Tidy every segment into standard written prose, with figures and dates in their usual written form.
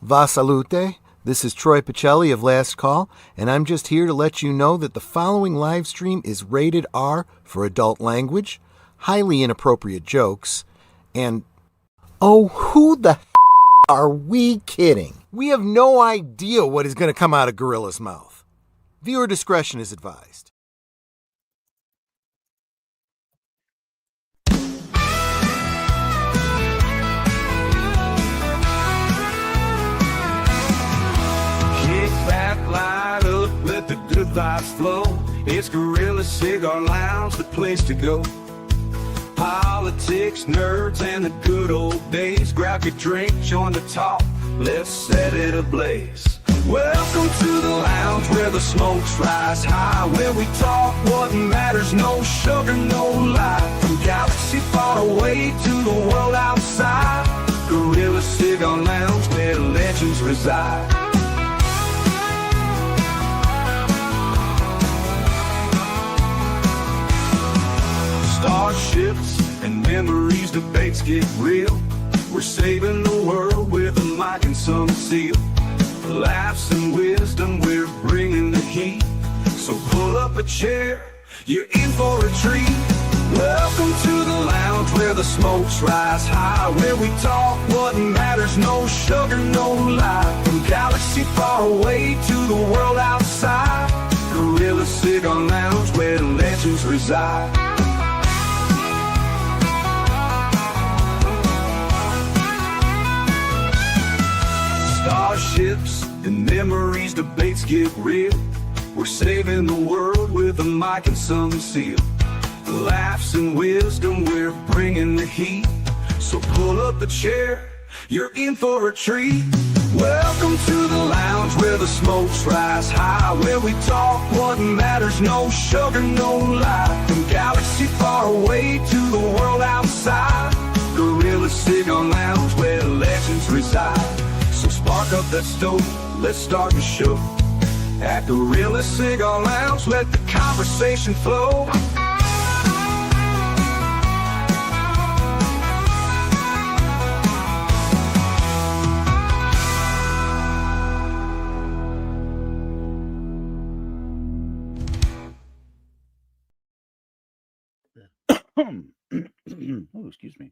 Va salute. This is Troy Pacelli of Last Call, and I'm just here to let you know that the following live stream is rated R for adult language, highly inappropriate jokes, and oh, who the are we kidding? We have no idea what is going to come out of Gorilla's mouth. Viewer discretion is advised. Light up, let the good vibes flow. It's Gorilla Cigar Lounge, the place to go. Politics, nerds, and the good old days. Grab your drink, join the talk, let's set it ablaze. Welcome to the lounge where the smokes rise high, where we talk what matters, no sugar, no lie. From galaxy far away to the world outside, Gorilla Cigar Lounge where legends reside. Starships and memories, debates get real. We're saving the world with a mic and some seal. Laughs and wisdom, we're bringing the heat. So pull up a chair, you're in for a treat. Welcome to the lounge where the smokes rise high, where we talk what matters, no sugar, no lie. From galaxy far away to the world outside, Gorilla Cigar Lounge where legends reside. Starships and memories, debates get real. We're saving the world with a mic and some seal. Laughs and wisdom, we're bringing the heat. So pull up a chair, you're in for a treat. Welcome to the lounge where the smokes rise high, where we talk what matters, no sugar, no lie. From galaxy far away to the world outside, Gorilla Cigar Lounge where legends reside. So spark up that stove, let's start the show. At Gorilla Cigar Lounge, let the conversation flow. Oh, excuse me.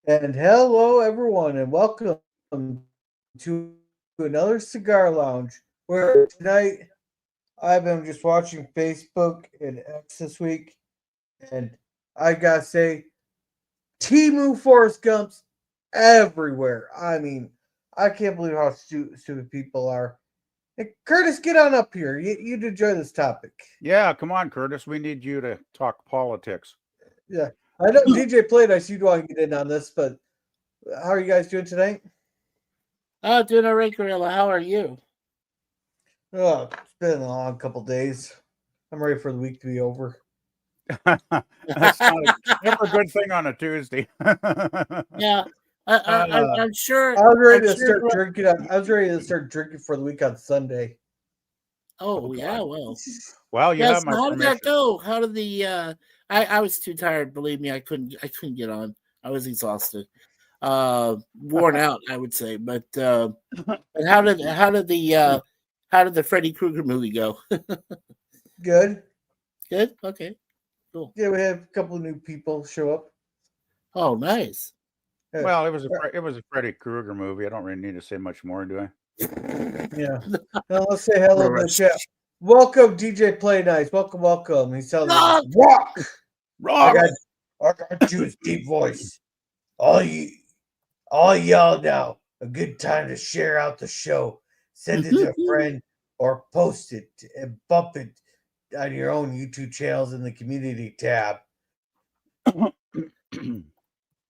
And hello, everyone, and welcome to another Cigar Lounge, where tonight I've been just watching Facebook and X this week, and I gotta say, Temu Forest Gumps everywhere. I mean, I can't believe how stupid people are. And Curtis, get on up here. You'd enjoy this topic. Yeah, come on, Curtis. We need you to talk politics. Yeah. I know DJ played. I see you want to get in on this, but how are you guys doing tonight? Doing all right, Gorilla. How are you? Oh, it's been a long couple days. I'm ready for the week to be over. That's never a good thing on a Tuesday. Yeah, I'm sure. I was ready to start drinking. I was ready to start drinking for the week on Sunday. Oh yeah, well, you have my how did permission. that go? How did the? I was too tired. Believe me, I couldn't get on. I was exhausted, worn out, I would say. But how did the Freddy Krueger movie go? Good. Good. Okay. Cool. Yeah, we have a couple of new people show up. Oh, nice. Well, it was a Freddy Krueger movie. I don't really need to say much more, do I? Yeah. Now let's say hello to the chat. Welcome, DJ Play Nice. Welcome. He's telling us, rock. I got you, his deep voice. All y'all now, a good time to share out the show. Send it to a friend or post it and bump it on your own YouTube channels in the community tab.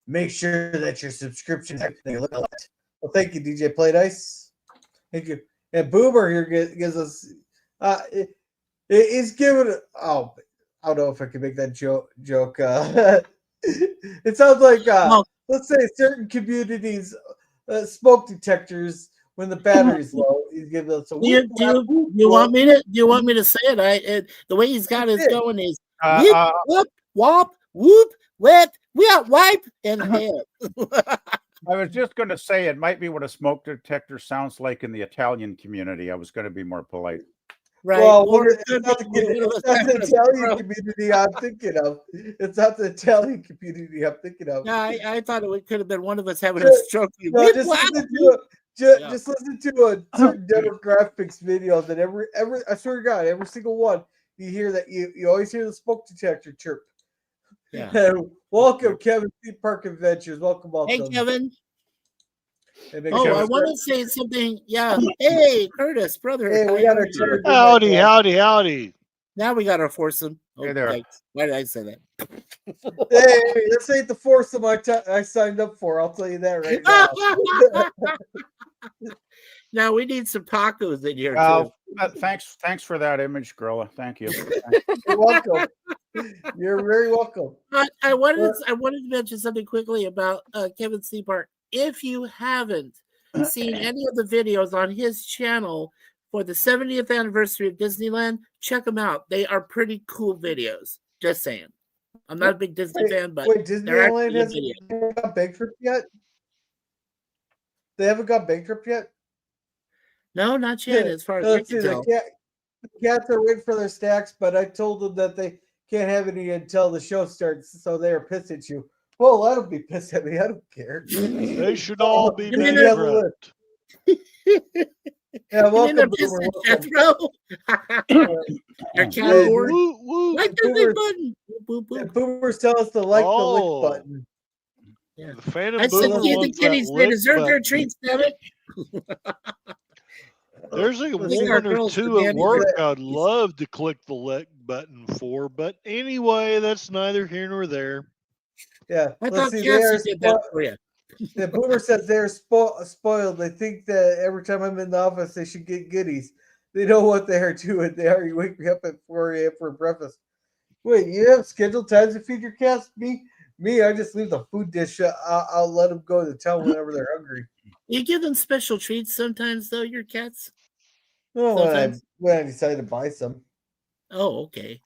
Make sure that your subscription is everything. Well, thank you, DJ Play Nice. Thank you. And Boomer here gives us it's given. Oh, I don't know if I can make that joke. It sounds like let's say certain communities smoke detectors when the battery's low. He's giving us a. Do you want me to say it? The way he's got it going is whoop, whoop, whoop, whoop, wipe, and hand. I was just going to say it might be what a smoke detector sounds like in the Italian community. I was going to be more polite. Right. Well, Or it it's could not be the, one of us it's not the having a Italian stroke. community I'm thinking of. It's not the Italian community I'm thinking of. Yeah, I thought it could have been one of us having a Just- stroke. No, just listen to just listen to a certain demographics videos, and every I swear to God, every single one you hear that you always hear the smoke detector chirp. Yeah. And welcome, Kevin Theme Park Adventures. Welcome. Hey, Kevin. And make Oh, sure I want to say something. Yeah. Hey, Curtis, brother. Hey, we got our turn. Howdy. Now we got our foursome. Oh, Hey there. thanks. Why did I say that? Hey, this ain't the foursome I signed up for. I'll tell you that right now. Now we need some tacos in here Well, too. thanks for that image, Gorilla. Thank you. You're welcome. You're very welcome. I wanted to mention something quickly about Kevin's theme park. If you haven't seen any of the videos on his channel for the 70th anniversary of Disneyland, check them out. They are pretty cool videos. Just saying. I'm not a big Disney fan, but they're Disneyland actually good videos. hasn't got bankrupt yet? They haven't got bankrupt yet? No, not yet, as far as I can tell. The cats are waiting for their stacks, but I told them that they can't have any until the show starts, so they are pissed at you. Well, let them be pissed at me. I don't care. They should all be bankrupt. Yeah, welcome, Boomer. Your cat board. Like the button. Boop, boop. And Boomers tell us to like the lick button. Yeah. The Phantom I said, Boomer give the wants kitties that their lick dessert, their button. treats, damn it. There's a one or two at work I'd love to click the lick button for, but anyway, that's neither here nor there. Yeah, I thought Cassie did that for you. The Boomer says they're spoiled. They think that every time I'm in the office, they should get goodies. They know what they are doing. They already wake me up at 4 a.m. for breakfast. Wait, you have scheduled times to feed your cats? Me, I just leave the food dish. I'll let them go to town whenever they're hungry. You give them special treats sometimes, though, your cats? Well, when I decide to buy some. Oh, okay.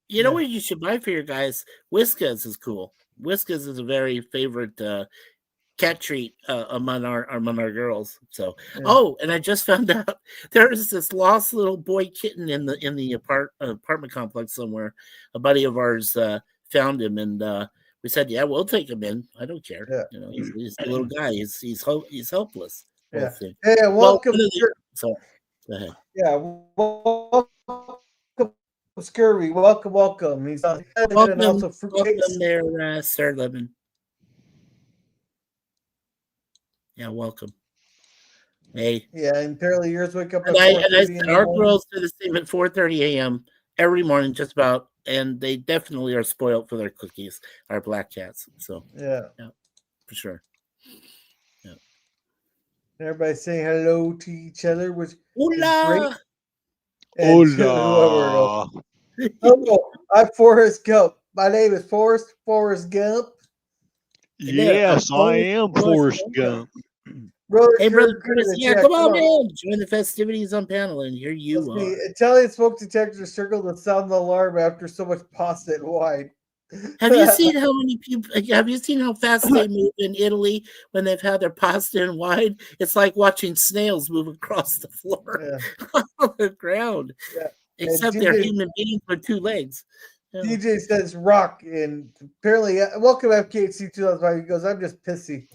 You know what you should buy for your guys? Whiskas is cool. Whiskas is a very favorite cat treat among our girls. So, and I just found out there's this lost little boy kitten in the apartment complex somewhere. A buddy of ours found him, and we said, "Yeah, we'll take him in. I don't care. Yeah. You know, he's a little guy. He's helpless." Yeah. Hey, welcome. So, go ahead. Yeah, welcome, Scurvy. Welcome. He's welcome also there, Sir Lemon. Yeah, welcome. Hey. Yeah, and apparently yours wake up at 4:30 our girls do the same at 4:30 a.m. every morning, just about, and they definitely are spoiled for their cookies, our black cats. So yeah, for sure. Yeah. Everybody's saying hello to each other, which Hola. Hola. Hello, I'm Forrest Gump. My name is Forrest Gump. Yes, I am Forrest Gump. Hey, brother Curtis, come on, man. Join the festivities on panel, and here you are. The Italian smoke detector circled the sound the alarm after so much pasta and wine. Have you seen how many people? Have you seen how fast they move in Italy when they've had their pasta and wine? It's like watching snails move across the floor on the ground. Yeah. Except they're human beings with two legs. Yeah. DJ says rock, and apparently, welcome FKHC 2005. He goes, I'm just pissy.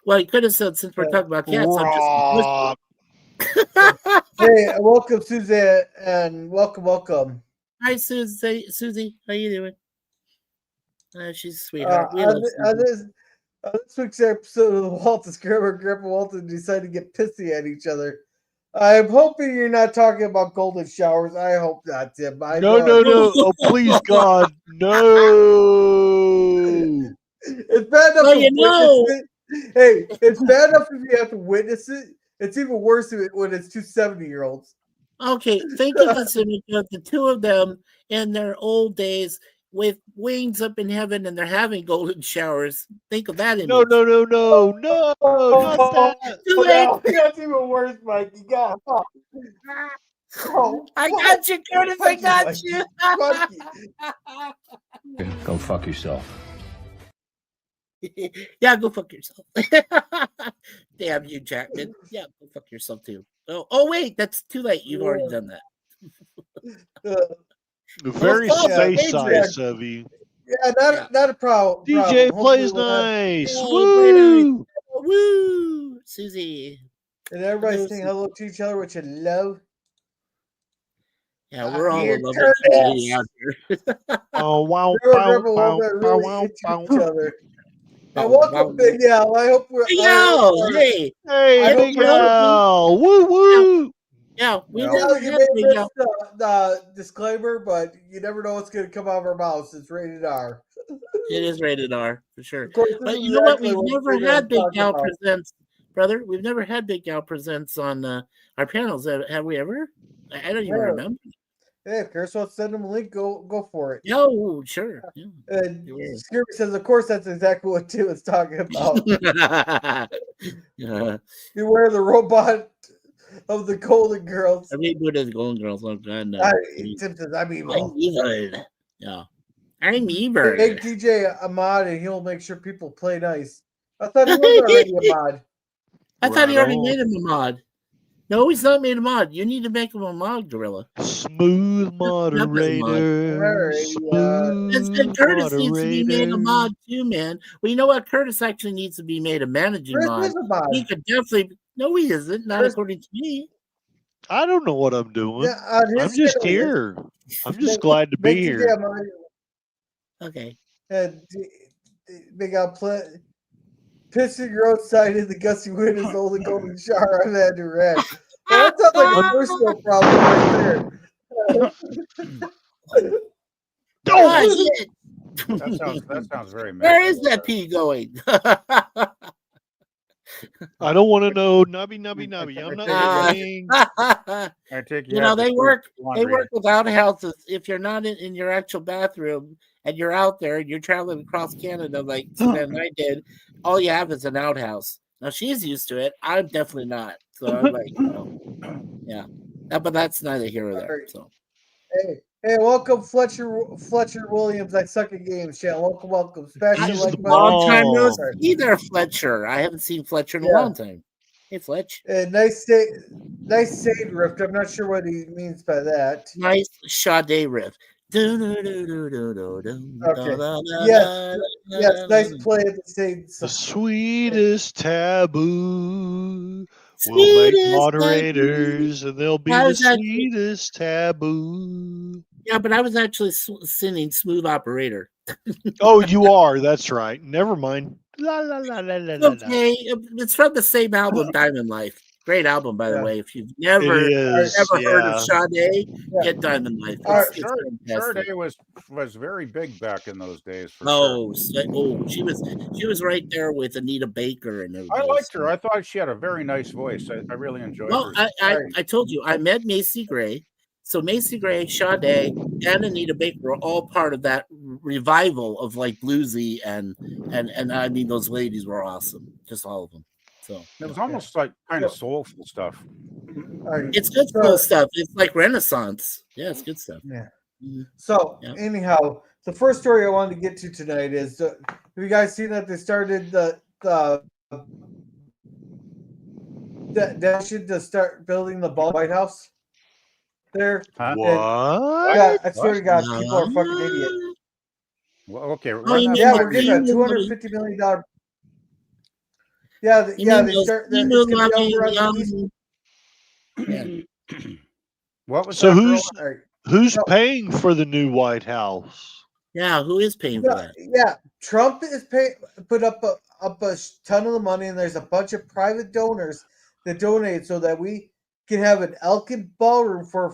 Well, you could have said, since we're talking about cats, rock. I'm just. Hey, welcome, Susie, and welcome. Hi, Susie. How you doing? She's a sweetheart. This week's episode of the Walton's Grandma and Grandpa Walton decided to get pissy at each other. I'm hoping you're not talking about golden showers. I hope not, Tim. No. Oh, please, God, no. It's bad enough to witness it. Hey, it's bad enough if you have to witness it. It's even worse when it's two 70-year-olds. Okay, think of this image of the two of them in their old days with wings up in heaven, and they're having golden showers. Think of that image. No, not that. That's even worse, Mike. You got I got you, Curtis. I got you. Go fuck yourself. Yeah, go fuck yourself. Damn you, Jackman. Yeah, go fuck yourself too. Oh wait, that's too late. You've already done that. Very Well, space Adrian. size of you. Yeah, not a problem. DJ plays Hopefully we'll have- nice. Oh, very nice. Woo! Woo, Susie. And everybody Hello, saying Susie. hello to each other, which I love. Yeah, we're all Here, in love turn with it. Susie out here. Oh wow! Remember when Bow, we got bow, really bow, into bow, each bow. other. Bow, And welcome, bow, Big Al. I hope we're. Hey, yo, hey. Hey, I hope Big we're- Al! Woo woo! Yeah, we Yeah, never you had may Big miss Al. the disclaimer, but you never know what's going to come out of our mouths. It's rated R. It is rated R for sure. Of course, this But is you know what? actually We've never we're had Big talking Al about. Presents, brother. We've never had Big Al Presents on our panels. Have we ever? I don't even Yeah. remember. Hey, if Chris wants to send him a link, go for it. No, sure. Yeah. And Yeah. Scary says, of course, that's exactly what Tim is talking about. Yeah. Beware the robot of the Golden Girls. I mean, what is Golden Girls? Oh God, no. Tim says, I'm I'm evil. evil. Yeah. I'm evil. Make DJ a mod and he'll make sure people play nice. I thought he was already a mod. I thought he Right already on. made him a mod. No, he's not made a mod. You need to make him a mod, Gorilla. Smooth moderator. And Curtis needs to be made a mod too, man. Well, you know what? Curtis actually needs to be made a managing Chris mod. is a mod. He could definitely. No, he isn't. Not Chris- according to me. I don't know what I'm doing. Yeah, on I'm his just channel, he is. here. I'm just glad to Make be DJ here. a mod. Okay. And Big Al pissing your outside in the gusty wind is the only golden shower I've had to read. Well, that sounds like a personal problem right there. Oh, shit. That sounds very. Where is miserable. that pee going? I don't want to know. Nubby, nubby, nubby. I'm not listening. I take You know, have they to work. do They laundry. work without houses. If you're not in your actual bathroom and you're out there and you're traveling across Canada like Savannah and I did, all you have is an outhouse. Now she's used to it. I'm definitely not. So I'm like, yeah. But that's neither here or there. So Hey, welcome Fletcher Williams. I suck at games, chat. Welcome. Smash the He's like the button. long time no bomb. see there, Fletcher. I haven't seen Fletcher in a Yeah. long time. Hey, Fletch. Nice Sade riff. I'm not sure what he means by that. Nice Sade riff. Okay. Yes, nice play at the Sade. The sweetest taboo will make moderators, and they'll be the sweetest taboo. Yeah, but I was actually singing Smooth Operator. Oh, you are. That's right. Never mind. La, la, la, la, la, la, la. Okay, it's from the same album, Diamond Life. Great album, by the way. If you've never heard of Sade, get Diamond Life. Sade was very big back in those days. She was right there with Anita Baker and everybody. I liked her. I thought she had a very nice voice. I really enjoyed her. I told you, I met Macy Gray. So Macy Gray, Sade, and Anita Baker were all part of that revival of like bluesy and I mean those ladies were awesome, just all of them. So it was almost like kind of soulful stuff. It's good soul stuff. It's like Renaissance. Yeah, it's good stuff. Yeah. So anyhow, the first story I wanted to get to tonight is: have you guys seen that they started the should start building the White House? There. What? Yeah, I swear to God, people are fucking idiots. Well, okay. We're getting a $250 million. They start. It's gonna be over on the east. What was so? That who's paying for the new White House? Yeah, who is paying for that? Yeah, Trump is put up a ton of the money, and there's a bunch of private donors that donate so that we can have an Elkin ballroom for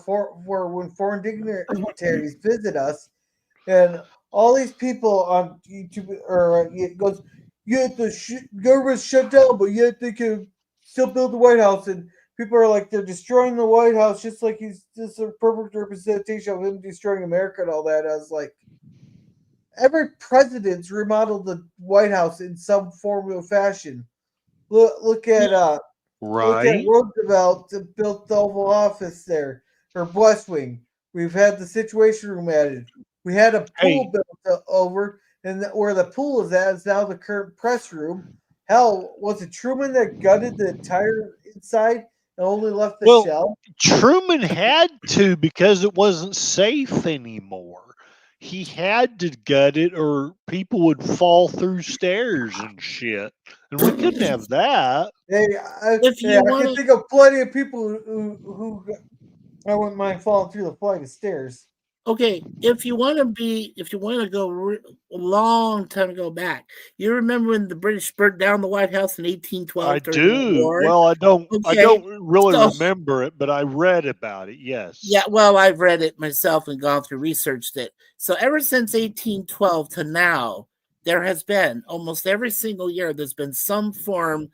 when foreign dignitaries visit us, and all these people on YouTube it goes, yet the government's shut down, but yet they can still build the White House, and people are like they're destroying the White House just like he's just a perfect representation of him destroying America and all that. I was like, every president's remodeled the White House in some form or fashion. Look at Look at Roosevelt built the Oval Office there, or West Wing. We've had the Situation Room added. We had a pool built over. and where the pool is at is now the current press room. Hell, was it Truman that gutted the entire inside and only left the Well, shell? Truman had to because it wasn't safe anymore. He had to gut it or people would fall through stairs and shit. And we couldn't have that. Hey, If you I want can to, think of plenty of people who I wouldn't mind falling through the flight of stairs. okay, if you want to go a long time ago back, you remember when the British burnt down the White House in I 1812 during the do. war? Well, I don't Okay, really so remember it, but I read about it. Yes. yeah, well, I've read it myself and gone through researched it. So ever since 1812 to now, there has been almost every single year there's been some form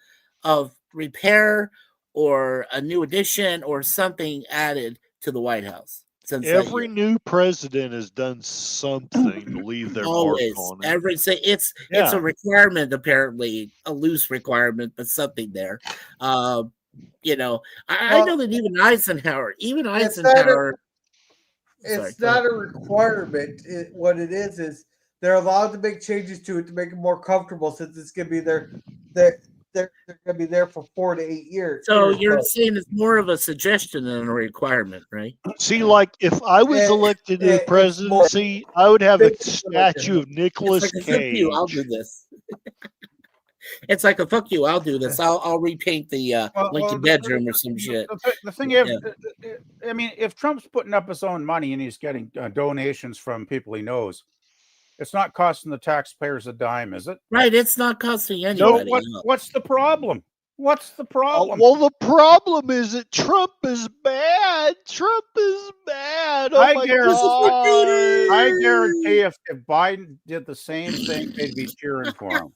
of repair or a new addition or something added to the White House since that year. Every new president has done something to leave their mark Always, on it. it's Yeah. a requirement, apparently a loose requirement, but something there. You know, I know that even Eisenhower, It's not a, sorry, it's go ahead. not a requirement. What it is they're allowed to make changes to it to make it more comfortable since it's going to be they're going to be there for 4 to 8 years. So you're saying it's more of a suggestion than a requirement, right? See, like if I was elected to the it's more presidency, I would have a big- statue of It's Nicolas like a fuck you, I'll do Cage. this. It's like a fuck you, I'll do this. I'll repaint the Lincoln bedroom or some shit. The thing is, I mean, if Trump's putting up his own money and he's getting donations from people he knows, it's not costing the taxpayers a dime, is it? Right, it's not costing So anybody. what's the problem? What's the problem? Well, the problem is that Trump is bad. Trump is bad. Oh my God. I guarantee if Biden did the same thing, they'd be cheering for him.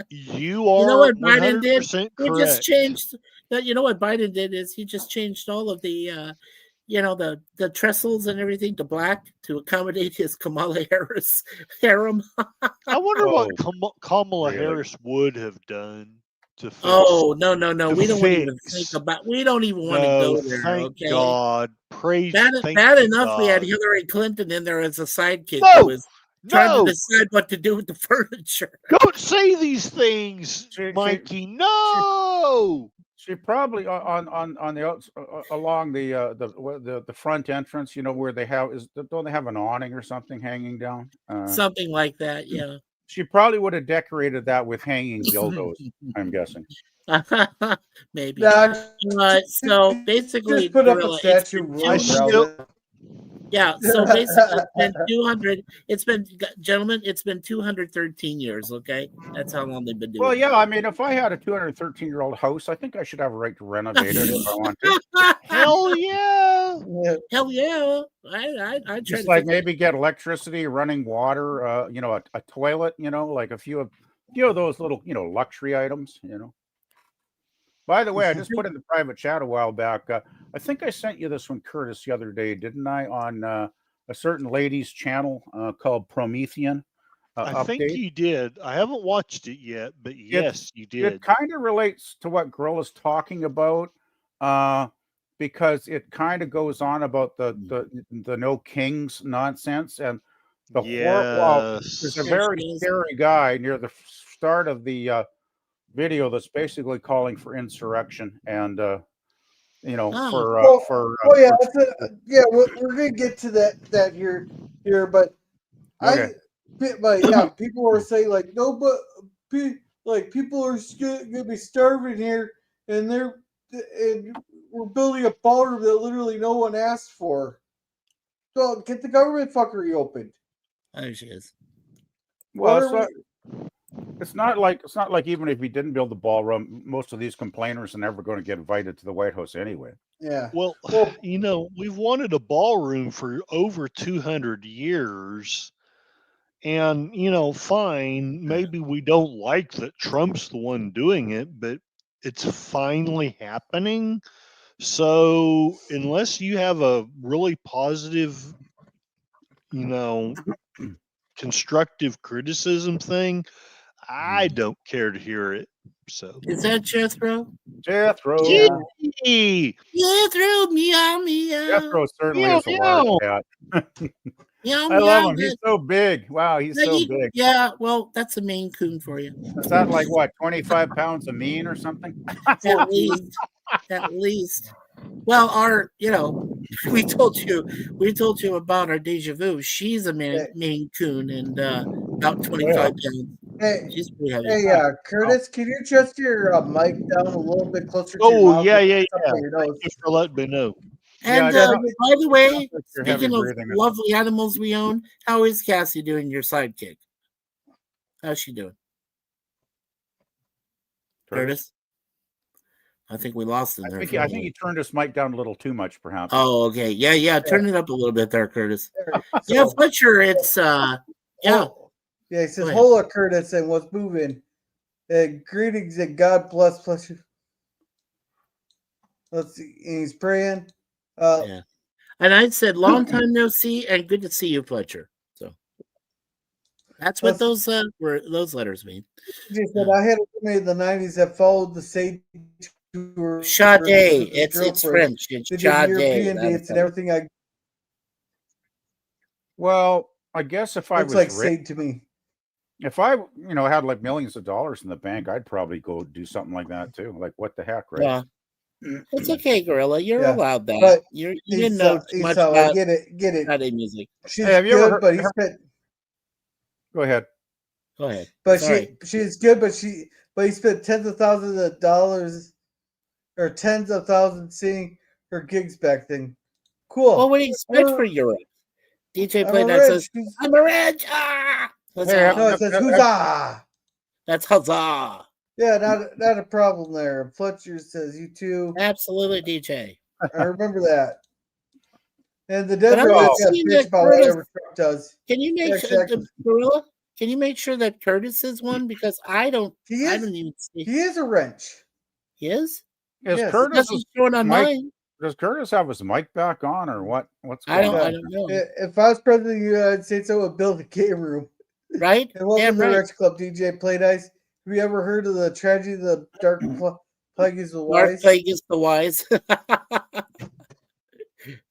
You are You know what Biden did? 100% He correct. just changed that. You know what Biden did is he just changed all of the the trestles and everything to black to accommodate his Kamala Harris harem. I wonder what Whoa. Kamala Really? Harris would have done to fix. Oh no! to We don't even fix. think about. We don't even want No, to go there. thank Okay. God. Praise. Bad thank enough. God. We had Hillary Clinton in there as a sidekick No, who was trying to no. decide what to do with the furniture. Don't say these things, Mikey. No. She probably on the outs along the front entrance, you know, where they have don't they have an awning or something hanging down? Something like that. Yeah. She probably would have decorated that with hanging dildos. I'm guessing. Maybe. Nah, So basically, just put up a Gorilla, statue. yeah. So basically, it's been 200. It's been, gentlemen, it's been 213 years. Okay, that's how long they've been doing. Well, it. yeah. I mean, if I had a 213-year-old house, I think I should have a right to renovate it if I want to. Hell yeah. Hell yeah! I try Just to like maybe get electricity, running water, you know, a toilet, you know, like a few of those little, you know, luxury items, you know. By the way, I just put in the private chat a while back. I think I sent you this one, Curtis, the other day, didn't I? On a certain lady's channel called Promethean. I think you did. I haven't watched it yet, but yes, you did. It kind of relates to what Gorilla's talking about, because it kind of goes on about the no kings nonsense and the there's a very scary guy near the start of the video that's basically calling for insurrection and you know we're gonna get to that here but okay. People are saying like no, but people are gonna be starving here and we're building a ballroom that literally no one asked for. So get the government fuckery opened. There she is. Well, it's not like even if we didn't build the ballroom, most of these complainers are never going to get invited to the White House anyway. Yeah. Well, you know, we've wanted a ballroom for over 200 years. And, you know, fine, maybe we don't like that Trump's the one doing it, but it's finally happening. So unless you have a really positive, you know, constructive criticism thing, I don't care to hear it. So is that Jethro? Jethro. Jethro, meow meow. Jethro certainly is a wild cat. I love him. He's so big. Wow, he's so big. Yeah, well, that's a Maine Coon for you. Is that like what, 25 pounds of mean or something? At least. At least. Well, we told you about our deja vu. She's a Maine Coon and about 25 pounds. Hey, She's pretty heavy. hey, Curtis, can you adjust your mic down a little bit closer to your Oh, mouth? yeah. Your Thank you for letting me know. And Yeah, by the way, you're heavy speaking of breathing. lovely animals we own, how is Cassie doing, your sidekick? How's she doing? Curtis? I think we lost him there. I think he turned his mic down a little too much, perhaps. Oh, okay. Yeah. Turn it up a little bit there, Curtis. Yeah, Fletcher, it's yeah. Yeah, he says, "Hola, Curtis, and what's moving? Greetings and God bless Fletcher." Let's see, and he's praying. Yeah. And I said, long time no see, and good to see you, Fletcher. So that's what those letters mean. He said, I had a roommate in the 90s that followed the Sage tour. Sade. It's French. It's Sade. European dates and everything. Well, I guess if I was like rich, Sade to me. If I, had like millions of dollars in the bank, I'd probably go do something like that too. Like, what the heck, right? Yeah. It's okay, Gorilla. You're allowed that. But you didn't know too much about get it. Sade music. She's good, but he spent. Go ahead. But she's good, but he spent tens of thousands of dollars or tens of thousands seeing her gigs back then. Cool. Well, what do you expect for Europe? DJ Play that says, I'm a rich. No, it says huzzah. That's huzzah. Yeah, not a problem there. Fletcher says you too. Absolutely, DJ. I remember that. And the Denver bitch about whatever Trump does. Can you make sure, Gorilla? Can you make sure that Curtis is one? Because I don't even see. He is a wrench. He is? Is Curtis showing on mine? Does Curtis have his mic back on or what? What's going on? I don't know. If I was president of the United States, I would build a game room. Right? And welcome to the Rex Club, DJ Play Nice. Have you ever heard of the tragedy of the Dark Plagueis the Wise? Dark Plagueis the Wise.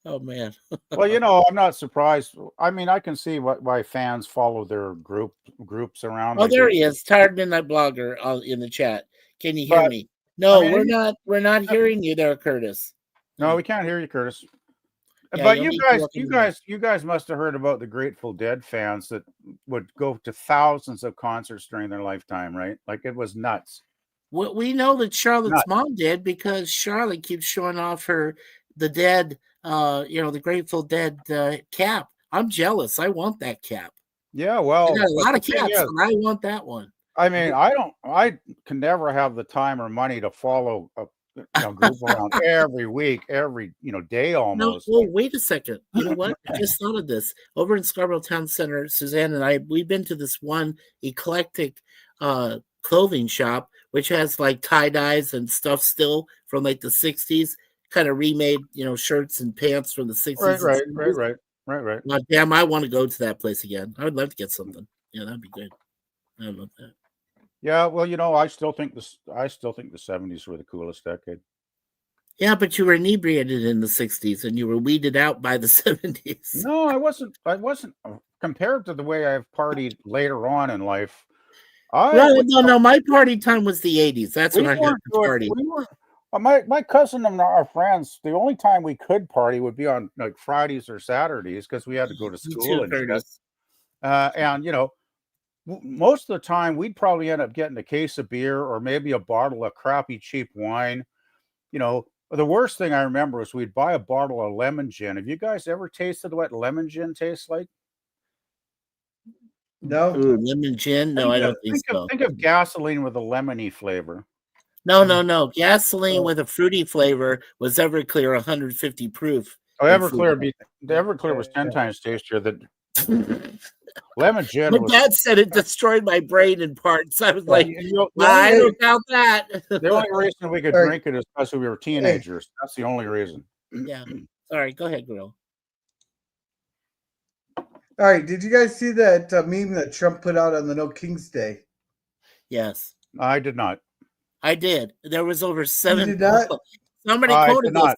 Oh, man. Well, I'm not surprised. I mean, I can see why fans follow their groups around. Oh, there he is. Tired Midnight Blogger in the chat. Can you hear me? No, we're not hearing you there, Curtis. No, we can't hear you, Curtis. Yeah, but you guys must have heard about the Grateful Dead fans that would go to thousands of concerts during their lifetime, right? Like it was nuts. We know that Charlotte's mom did because Charlotte keeps showing off the Dead, the Grateful Dead cap. I'm jealous. I want that cap. Yeah, well, I got a lot of caps, and I want that one. I mean, I can never have the time or money to follow a group around every week, every day almost. No, well, wait a second. You know what? I just thought of this. Over in Scarborough Town Center, Suzanne and we've been to this one eclectic clothing shop, which has like tie-dyes and stuff still from like the 60s, kind of remade, shirts and pants from the 60s. Right. Now, damn, I want to go to that place again. I would love to get something. Yeah, that'd be good. I love that. Yeah, well, I still think the 70s were the coolest decade. Yeah, but you were inebriated in the 60s and you were weeded out by the 70s. No, I wasn't compared to the way I've partied later on in life. No, my party time was the 80s. That's when I had to party. My cousin and our friends, the only time we could party would be on like Fridays or Saturdays because we had to go to school and shit. Most of the time, we'd probably end up getting a case of beer or maybe a bottle of crappy, cheap wine. The worst thing I remember was we'd buy a bottle of lemon gin. Have you guys ever tasted what lemon gin tastes like? No. Ooh, lemon gin? No, I don't think so. Think of gasoline with a lemony flavor. No. Gasoline with a fruity flavor was Everclear 150 proof. Oh, Everclear was 10 times tastier than lemon gin. My dad said it destroyed my brain in parts. I was like, I don't doubt that. The only reason we could drink it is because we were teenagers. That's the only reason. Yeah. Sorry, go ahead, Grill. All right. Did you guys see that meme that Trump put out on the No King's Day? Yes. I did not. I did. There was over 7. You did not? Somebody quoted this.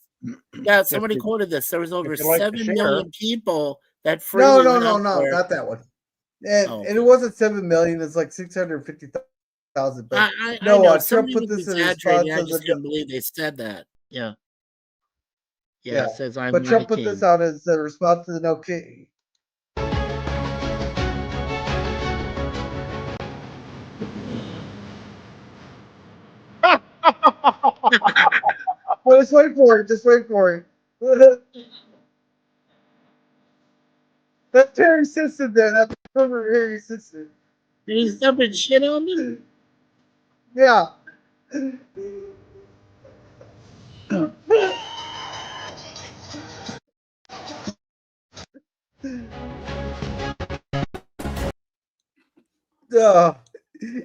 Yeah, somebody quoted this. There was over 7 million people that No, freely went out there. not that one. And, Oh, and it wasn't 7 million. It's like 650,000. But I know Trump somebody put was this in exaggerating. response I to just the couldn't believe they said that. Yeah, yeah. it says I'm But my Trump put this king. out as a response to the no king. Well, just wait for it. Just wait for it. That's Harry Simpson there. That's former Harry Simpson. Did he dump and shit on them? Yeah.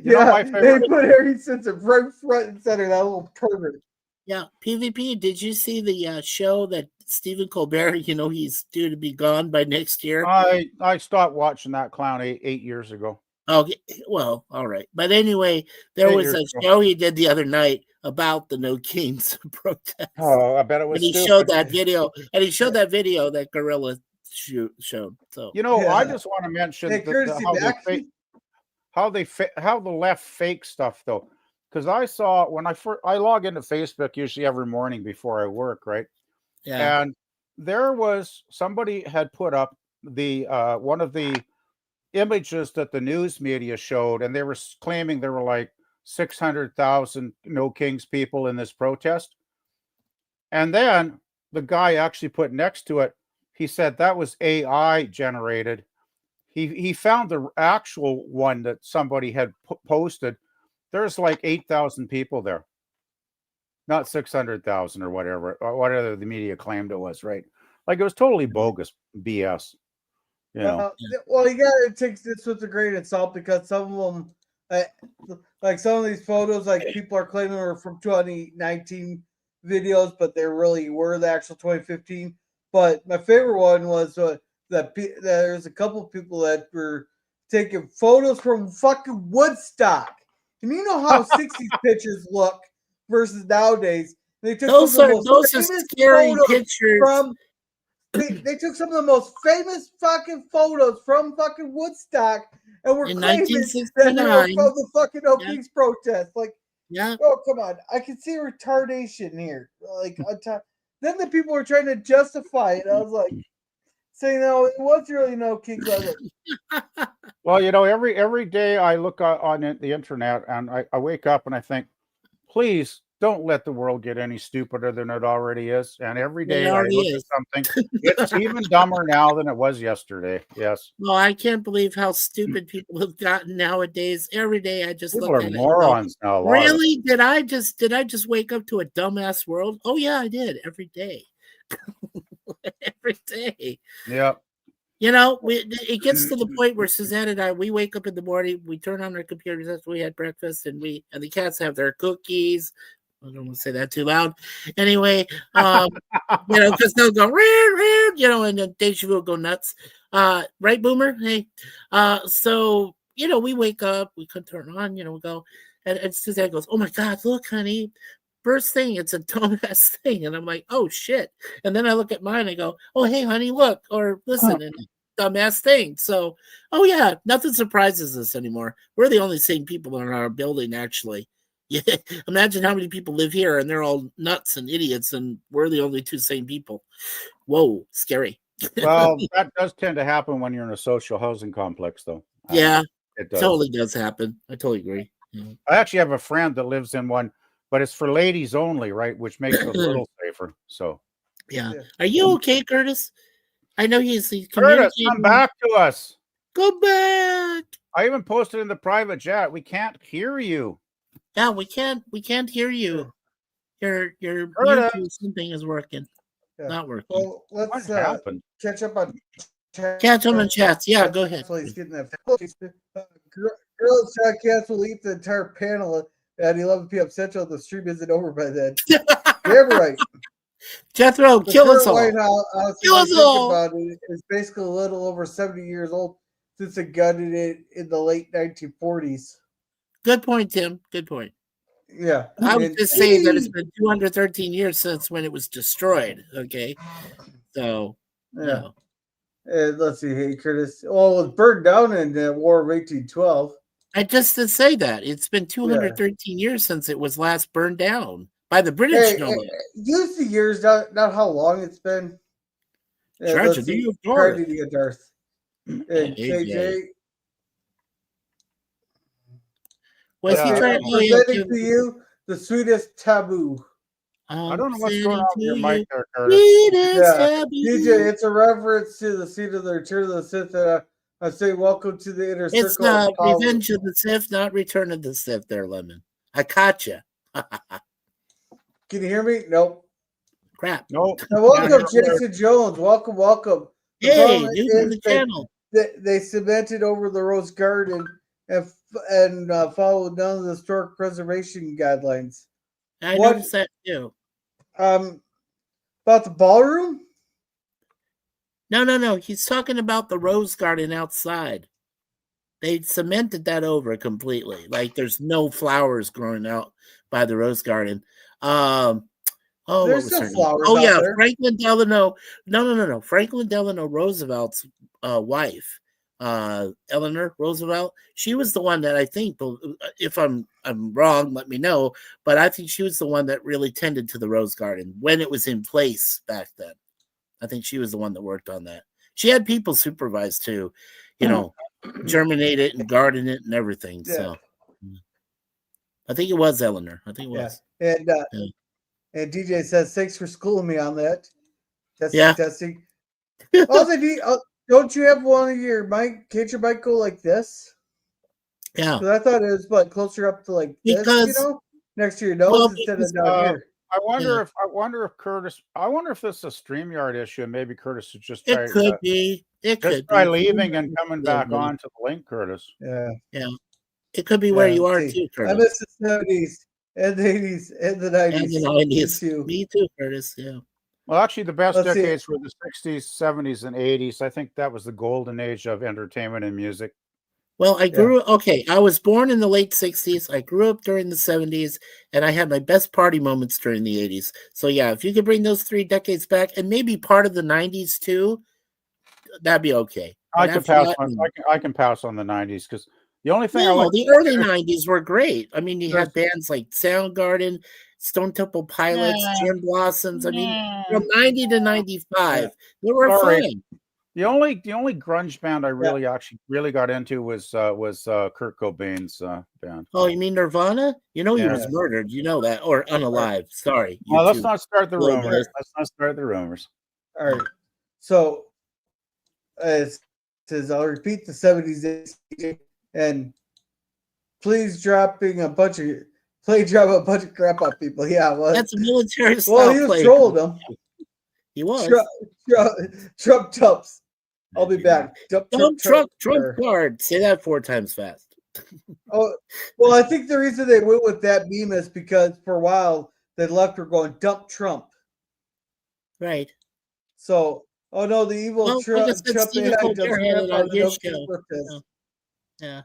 Yeah, my they favorite. put Harry Simpson right front and center. That little pervert. Yeah, PvP. Did you see the show that Stephen Colbert? He's due to be gone by next year. I stopped watching that clown 8 years ago. Okay, well, all right. But anyway, there 8 was years a ago. show he did the other night about the No Kings protest. Oh, I bet it was And he stupid. showed that video, that Gorilla showed. So I just want to mention Hey, courtesy back. how the left fake stuff though, because I saw when I log into Facebook usually every morning before I work, right? yeah, And there was somebody had put up the one of the images that the news media showed, and they were claiming there were like 600,000 No Kings people in this protest. And then the guy actually put next to it, he said that was AI generated. He found the actual one that somebody had posted. There's like 8,000 people there, not 600,000 or whatever the media claimed it was, right? Like it was totally bogus BS. Well, you got to take this with a grain of salt because some of them, like some of these photos, like people are claiming are from 2019 videos, but they really were the actual 2015. But my favorite one was that there's a couple people that were taking photos from fucking Woodstock, and you know how 60s pictures look versus nowadays. They took those some of are the most those are famous scary photos pictures. from they took some of the most famous fucking photos from fucking Woodstock and were In claiming that they were 1969. from the fucking No Yeah. Kings protest. Like, Yeah, oh come on, I can see retardation here. Like, then the people were trying to justify it. I was like, saying no, it was really No Kings. I was like, Well, every day I look on the internet and I wake up and I think, please don't let the world get any stupider than it already is. And every it day I already look is. at something, it's even dumber now than it was yesterday. Yes. Well, I can't believe how stupid people have gotten nowadays. Every day I just People look are at it. morons now. A lot of them. Really? Did I just wake up to a dumbass world? Oh yeah, I did every day. Every day. Yeah. It gets to the point where Suzanne and I, we wake up in the morning, we turn on our computers after we had breakfast, and the cats have their cookies. I don't want to say that too loud. Anyway, because they'll go, and then Deja will go nuts. Right, Boomer? Hey. So, we wake up, we could turn on, we go, and Suzanne goes, oh my God, look, honey. First thing, it's a dumbass thing. And I'm like, oh shit. And then I look at mine and I go, oh, hey, honey, look, or listen, and dumbass thing. So, oh yeah, nothing surprises us anymore. We're the only sane people in our building, actually. Yeah, imagine how many people live here and they're all nuts and idiots, and we're the only two sane people. Whoa, scary. Well, that does tend to happen when you're in a social housing complex, though. Yeah, it does. Totally does happen. I totally agree. Yeah. I actually have a friend that lives in one, but it's for ladies only, right? Which makes it a little safer. So, yeah. Are you okay, Curtis? I know he's Curtis, communicating. come back to us. Go back. I even posted in the private chat. We can't hear you. Yeah, we can't hear you. Your Curtis. mute something is working. yeah. Not working. Well, let's What happened? catch up on Catch them in chats. Yeah, go ahead. So he's getting that. Girls Chat will eat the entire panel at 11 p.m. Central. The stream isn't over by then. Damn right. Jethro, The kill us current all. White House, Kill us all. about it, is basically a little over 70 years old since it gutted it in the late 1940s. Good point, Tim. Good point. Yeah. I would just say that it's been 213 years since when it was destroyed. Okay. So, yeah. let's see. Hey, Curtis. Well, it was burned down in the War of 1812. I just to say that it's been Yeah. 213 years since it was last burned down by the British. Hey, No less. use the years, not how long it's been. Let's Tragedy see. of Darth. Tragedy of Darth. And KJ. Was he trying? Oh, yeah, Presenting to you the sweetest taboo. I don't know what's going on with your mic there, Curtis. Sweetest Yeah, taboo. DJ, it's a reference to the scene of the Return of the Sith. I say, welcome to the inner It's circle. Of power. Revenge of the Sith, not Return of the Sith. There, Lemon. I caught you. Can you hear me? Nope. Crap. Nope. Now, welcome, Jason Jones. Welcome. The Hey, problem new to is the channel. They cemented over the Rose Garden and followed none of the historic preservation guidelines. I noticed that too. About the ballroom? No. He's talking about the Rose Garden outside. They cemented that over completely. Like there's no flowers growing out by the Rose Garden. There's what was still her name? flowers. Oh, out yeah, there. Franklin Delano. No. Franklin Delano Roosevelt's wife, Eleanor Roosevelt. She was the one that I think, if I'm wrong, let me know. But I think she was the one that really tended to the Rose Garden when it was in place back then. I think she was the one that worked on that. She had people supervised too, germinate it and garden it and everything. Yeah. So I think it was Eleanor. I think it was. And DJ says, thanks for schooling me on that. Testing. Don't you have one of your mic? Can't your mic go like this? Yeah. Because I thought it was closer up to this, next to your nose instead of down here. I wonder if Curtis. I wonder if this is a StreamYard issue, and maybe Curtis should just try. It could be. Try leaving and coming back on to the link, Curtis. Yeah. It could be where you are too, Curtis. I miss the 70s and the 80s and the 90s. And the 90s. Me too, Curtis. Yeah. Well, actually, the best decades were the 60s, 70s, and 80s. I think that was the golden age of entertainment and music. Well, I was born in the late 60s. I grew up during the 70s, and I had my best party moments during the 80s. So, yeah, if you could bring those 3 decades back and maybe part of the 90s too, that'd be okay. I can pass on the 90s because the only thing the early 90s were great. I mean, you had bands like Soundgarden, Stone Temple Pilots, Gin Blossoms. I mean, from 90 to 95, they were fun. The only grunge band I really got into was Kurt Cobain's band. Oh, you mean Nirvana? He was murdered. You know that, or unalive. Sorry. Well, let's not start the rumors. All right. So, I'll repeat the 70s and please drop a bunch of crap on people. Yeah, well, that's a military style. Well, he was trolling them. He was. Trump Tups. I'll be back. Trump card. Say that 4 times fast. Oh, well, I think the reason they went with that meme is because for a while the left were going dump Trump. Right. So, oh no, the evil Trump. Yeah.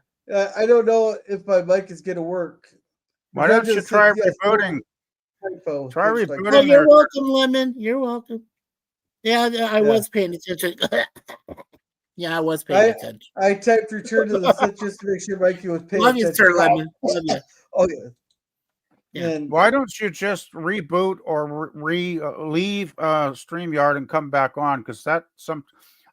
I don't know if my mic is going to work. Why don't you try rebooting? Try rebooting. Oh, you're welcome, Lemon. You're welcome. Yeah, I was paying attention. I was paying attention. I typed return to the Sith just to make sure Mikey was paying attention. Love you, Lemon. Love you. Oh, yeah. And why don't you just reboot or leave StreamYard and come back on? Because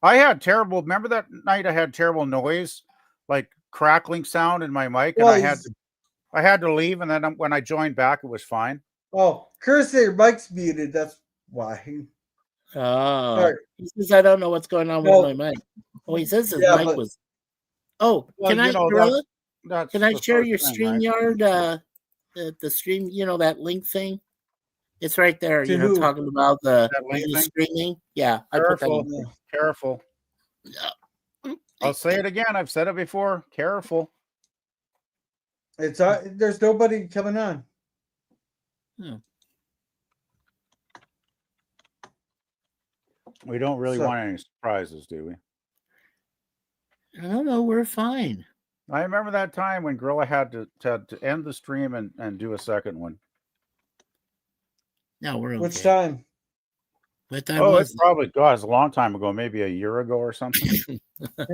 I had terrible. Remember that night I had terrible noise, like crackling sound in my mic, and I had to leave. And then when I joined back, it was fine. Oh, Curtis, your mic's muted. That's why. Oh, right. He says I don't know what's going on with my mic. Oh, he says his mic was. Oh, can I, Gorilla? Can I share your StreamYard? The stream, that link thing. It's right there. Talking about the streaming. Yeah, Careful. I'll say it again. I've said it before. Careful. There's nobody coming on. We don't really want any surprises, do we? I don't know. We're fine. I remember that time when Gorilla had to end the stream and do a second one. No, we're okay. Which time? but I Oh, it was. probably was a long time ago, maybe a year ago or something. I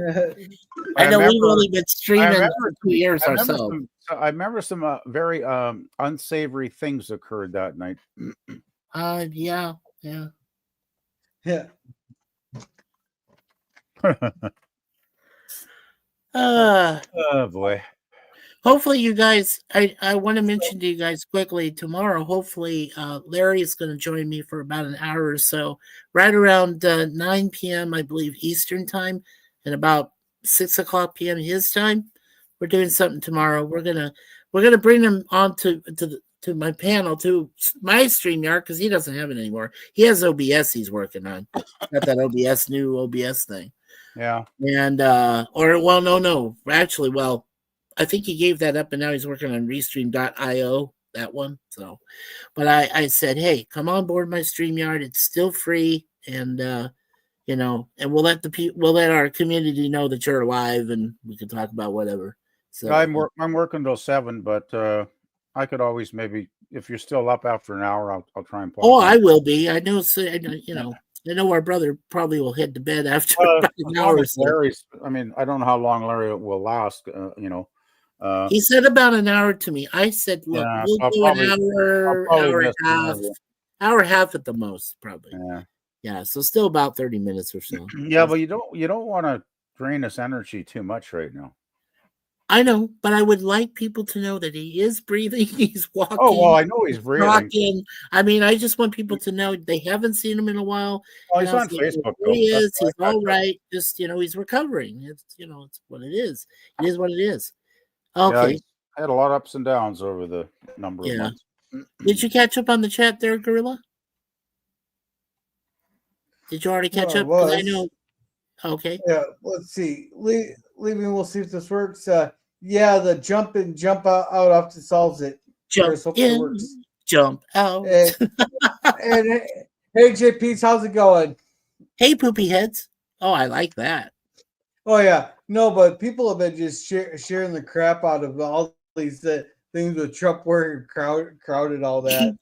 know we've remember, only been I streaming remember, for 2 years ourselves. I remember some very unsavory things occurred that night. Yeah. Yeah. Uh, Oh boy. Hopefully you guys, I want to mention to you guys quickly tomorrow, hopefully Larry is going to join me for about an hour or so, right around 9 p.m. I believe Eastern time, and about 6 o'clock p.m. his time. We're doing something tomorrow. We're gonna bring him on to my panel, to my StreamYard, because he doesn't have it anymore. He has OBS he's working on. Got that new OBS thing. Yeah. And no. Actually, well, I think he gave that up and now he's working on restream.io, that one. So, but I said, hey, come on board my StreamYard. It's still free. And, and we'll let our community know that you're alive and we can talk about whatever. So I'm working till 7, but I could always maybe, if you're still up after an hour, I'll try and pop Oh, in. I will be. I know, I know our brother probably will head to bed after about an hour or so. I don't know how long Larry will last, He said about an hour to me. I said, look, Yeah, we'll I'll do probably- an hour, I'll probably hour and miss a the half, interview. hour and a half at the most, probably. Yeah. Yeah, so still about 30 minutes or so. Yeah, but you don't want to drain his energy too much right now. I know, but I would like people to know that he is breathing, he's walking. Oh, well, I know he's breathing. Talking. I mean, I just want people to know they haven't seen him in a while. Oh, he's on Facebook. There he is. He's I all right. Just, he's recovering. It's what it is. It is what it is. Okay. Yeah, I had a lot of ups and downs over the number of months. Did you catch up on the chat there, Gorilla? Did you already catch up? Because I know. Okay. Yeah, let's see. Leaving, we'll see if this works. Yeah, the jump in, jump out often solves it. Jump in, jump out. And hey, JP's, how's it going? Hey, poopy heads. Oh, I like that. Oh, yeah. No, but people have been just sharing the crap out of all these things with Trump wearing crowded, all that.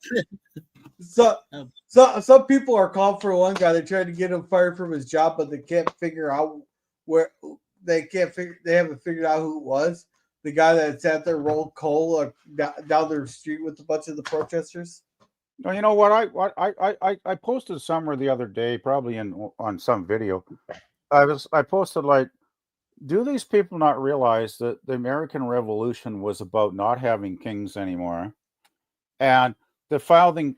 So some people are calling for one guy. They're trying to get him fired from his job, but they can't figure out they haven't figured out who it was. The guy that sat there rolled coal down their street with a bunch of the protesters. No, you know what? I posted somewhere the other day, probably on some video. I posted, like, do these people not realize that the American Revolution was about not having kings anymore, and the founding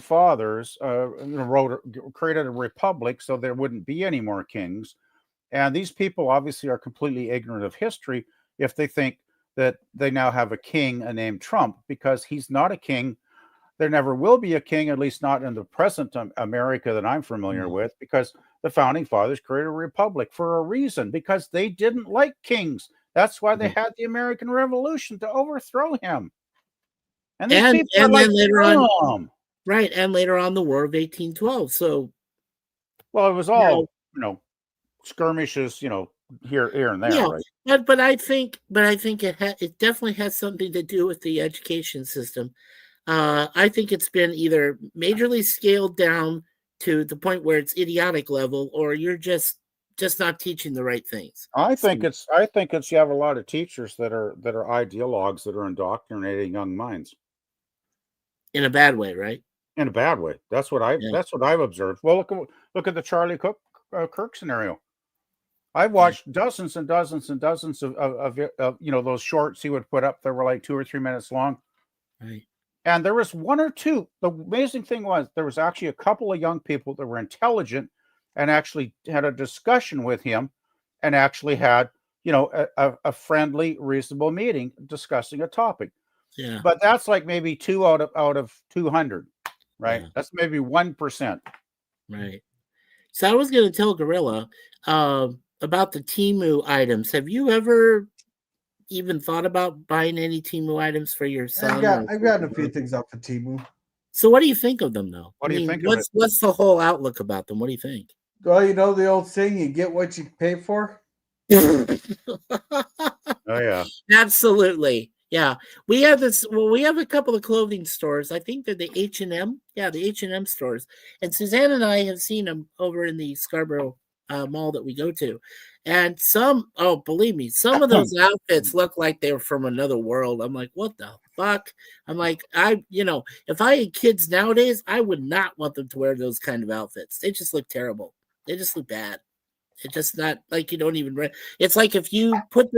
fathers created a republic so there wouldn't be any more kings. And these people obviously are completely ignorant of history if they think that they now have a king named Trump, because he's not a king. There never will be a king, at least not in the present America that I'm familiar with, because the founding fathers created a republic for a reason, because they didn't like kings. That's why they had the American Revolution, to overthrow him. And these people are like, later on, right? And later on, the War of 1812. So, well, it was all skirmishes, here and there, right? But I think it definitely has something to do with the education system. I think it's been either majorly scaled down to the point where it's idiotic level, or you're just not teaching the right things. I think it's you have a lot of teachers that are ideologues that are indoctrinating young minds in a bad way, right? In a bad way. That's what I've observed. Well, look at the Charlie Kirk scenario. I've watched dozens and dozens and dozens of those shorts he would put up that were like 2 or 3 minutes long. Right. And there was one or two. The amazing thing was there was actually a couple of young people that were intelligent and actually had a discussion with him, and actually had, a friendly, reasonable meeting discussing a topic. Yeah. But that's like maybe 2 out of 200, right? Yeah. That's maybe 1%. Right. So I was going to tell Gorilla about the Temu items. Have you ever even thought about buying any Temu items for your son? I've gotten a few things up for Temu. So what do you think of them, though? What do you think of it? What's the whole outlook about them? What do you think? Well, the old saying, you get what you pay for. Oh, yeah. Absolutely. Yeah, we have this. Well, we have a couple of clothing stores. I think they're the H&M. Yeah, the H&M stores. And Suzanne and I have seen them over in the Scarborough mall that we go to. And some, oh, believe me, some of those outfits look like they were from another world. I'm like, what the fuck? I'm like, if I had kids nowadays, I would not want them to wear those kind of outfits. They just look terrible. They just look bad. It's just not like you don't even. It's like if you put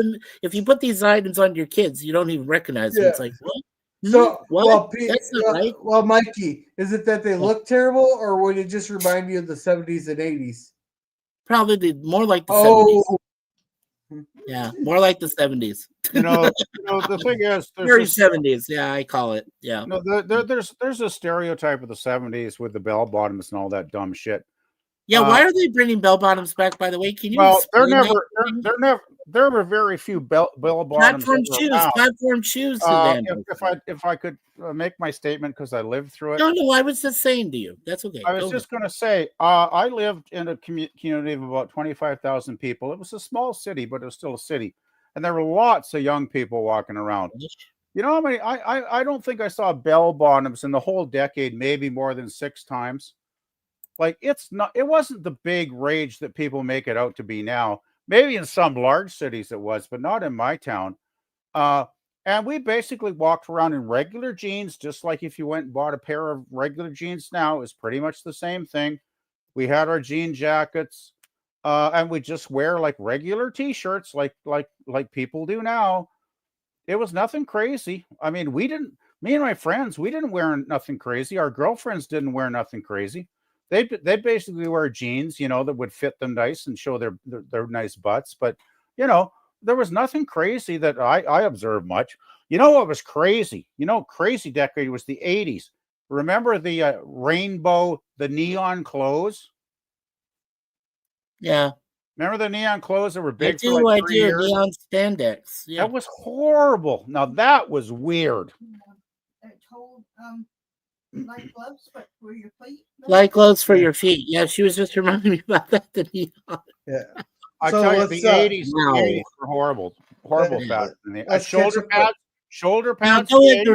these items on your kids, you don't even recognize them. Yeah. It's like what? So, What? well, That's not right. well, Mikey, is it that they look terrible, or would it just remind you of the 70s and 80s? Probably more like the Oh, 70s. Yeah, more like the 70s. The thing is, Very 70s. Yeah, I call it. Yeah. there's a stereotype of the 70s with the bell bottoms and all that dumb shit. Yeah, why are they bringing bell bottoms back? By the way, can you? Well, there explain were very few bell bottoms. Platform shoes. Suzanne. If I could make my statement because I lived through it. No, I was just saying to you. That's okay. I was just going to say, I lived in a community of about 25,000 people. It was a small city, but it was still a city, and there were lots of young people walking around. You know how many? I don't think I saw bell bottoms in the whole decade, maybe more than 6 times. Like it wasn't the big rage that people make it out to be now. Maybe in some large cities it was, but not in my town. And we basically walked around in regular jeans, just like if you went and bought a pair of regular jeans now, it was pretty much the same thing. We had our jean jackets, and we just wear like regular t-shirts like people do now. It was nothing crazy. I mean, me and my friends, we didn't wear nothing crazy. Our girlfriends didn't wear nothing crazy. They basically wear jeans, that would fit them nice and show their nice butts. But, there was nothing crazy that I observed much. You know what was crazy? Crazy decade was the 80s. Remember the rainbow, the neon clothes? Yeah. Remember the neon clothes that were big I do. years? Neon spandex. Yeah. That was horrible. Now that was weird. Light gloves, but for your feet. Light gloves for your feet. Yeah, she was just reminding me about that. Yeah. I tell you, the 80s were horrible. Horrible back. Shoulder pads. Go ahead,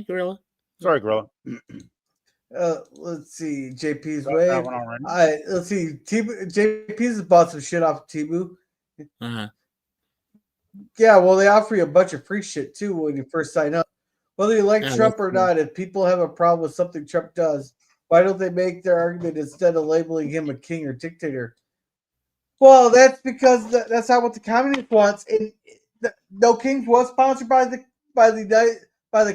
Gorilla. Sorry, Gorilla. Let's see. JP's wave. Let's see. JP's bought some shit off Temu. Uh-huh. Yeah, well, they offer you a bunch of free shit too when you first sign up. Whether you like Trump or not, if people have a problem with something Trump does, why don't they make their argument instead of labeling him a king or dictator? Well, that's because that's not what the communist wants. And No Kings was sponsored by the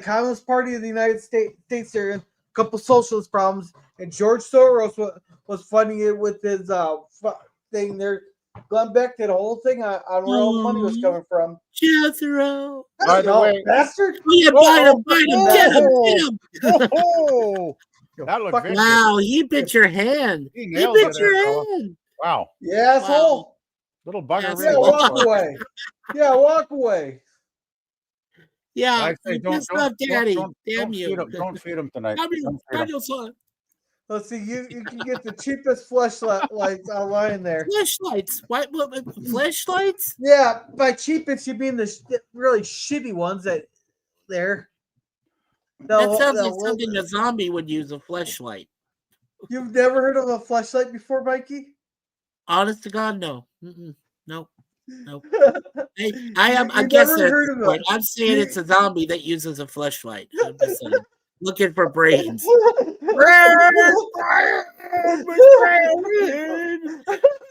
Communist Party of the United States. There and a couple socialist problems, and George Soros was funding it with his thing there. Glenn Beck did a whole thing on where all the money was coming from. Jethro. By the way, bastard. Bite him. Get him. That looked vicious. Wow, he bit your hand. He bit your hand. Wow. Yeah, asshole. Wow. Little bugger. Yeah, walk away. Yeah, walk away. Yeah, don't Daddy. Damn you. Don't feed him tonight. Let's see, you can get the cheapest fleshlights online there. Fleshlights? What fleshlights? Yeah, by cheapest you mean the really shitty ones that there. That sounds like something a zombie would use, a fleshlight. You've never heard of a fleshlight before, Mikey? Honest to God, no. Nope. I guess I'm saying it's a zombie that uses a fleshlight. I'm just saying. Looking for brains.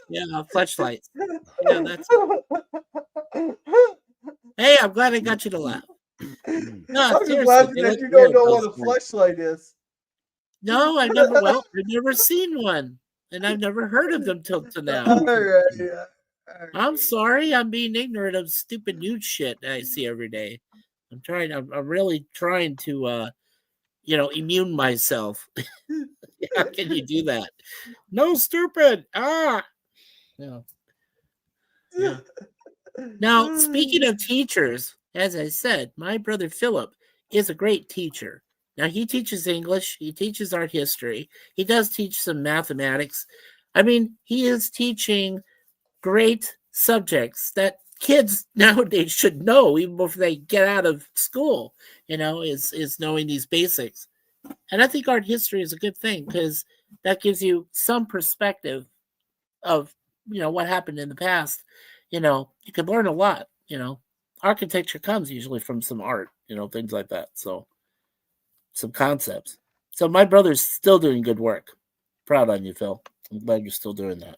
Yeah, fleshlights. Yeah, that's. Hey, I'm glad I got you to laugh. No, I'm just laughing that you don't know what a fleshlight is. No, I've never seen one, and I've never heard of them till now. All right, yeah. I'm sorry, I'm being ignorant of stupid news shit I see every day. I'm really trying to, immune myself. How can you do that? No, stupid. Yeah. Now, speaking of teachers, as I said, my brother Philip is a great teacher. Now, he teaches English. He teaches art history. He does teach some mathematics. I mean, he is teaching great subjects that kids nowadays should know even before they get out of school, is knowing these basics. And I think art history is a good thing because that gives you some perspective of, what happened in the past. You can learn a lot. Architecture comes usually from some art, things like that. So some concepts. So my brother's still doing good work. Proud on you, Phil. I'm glad you're still doing that.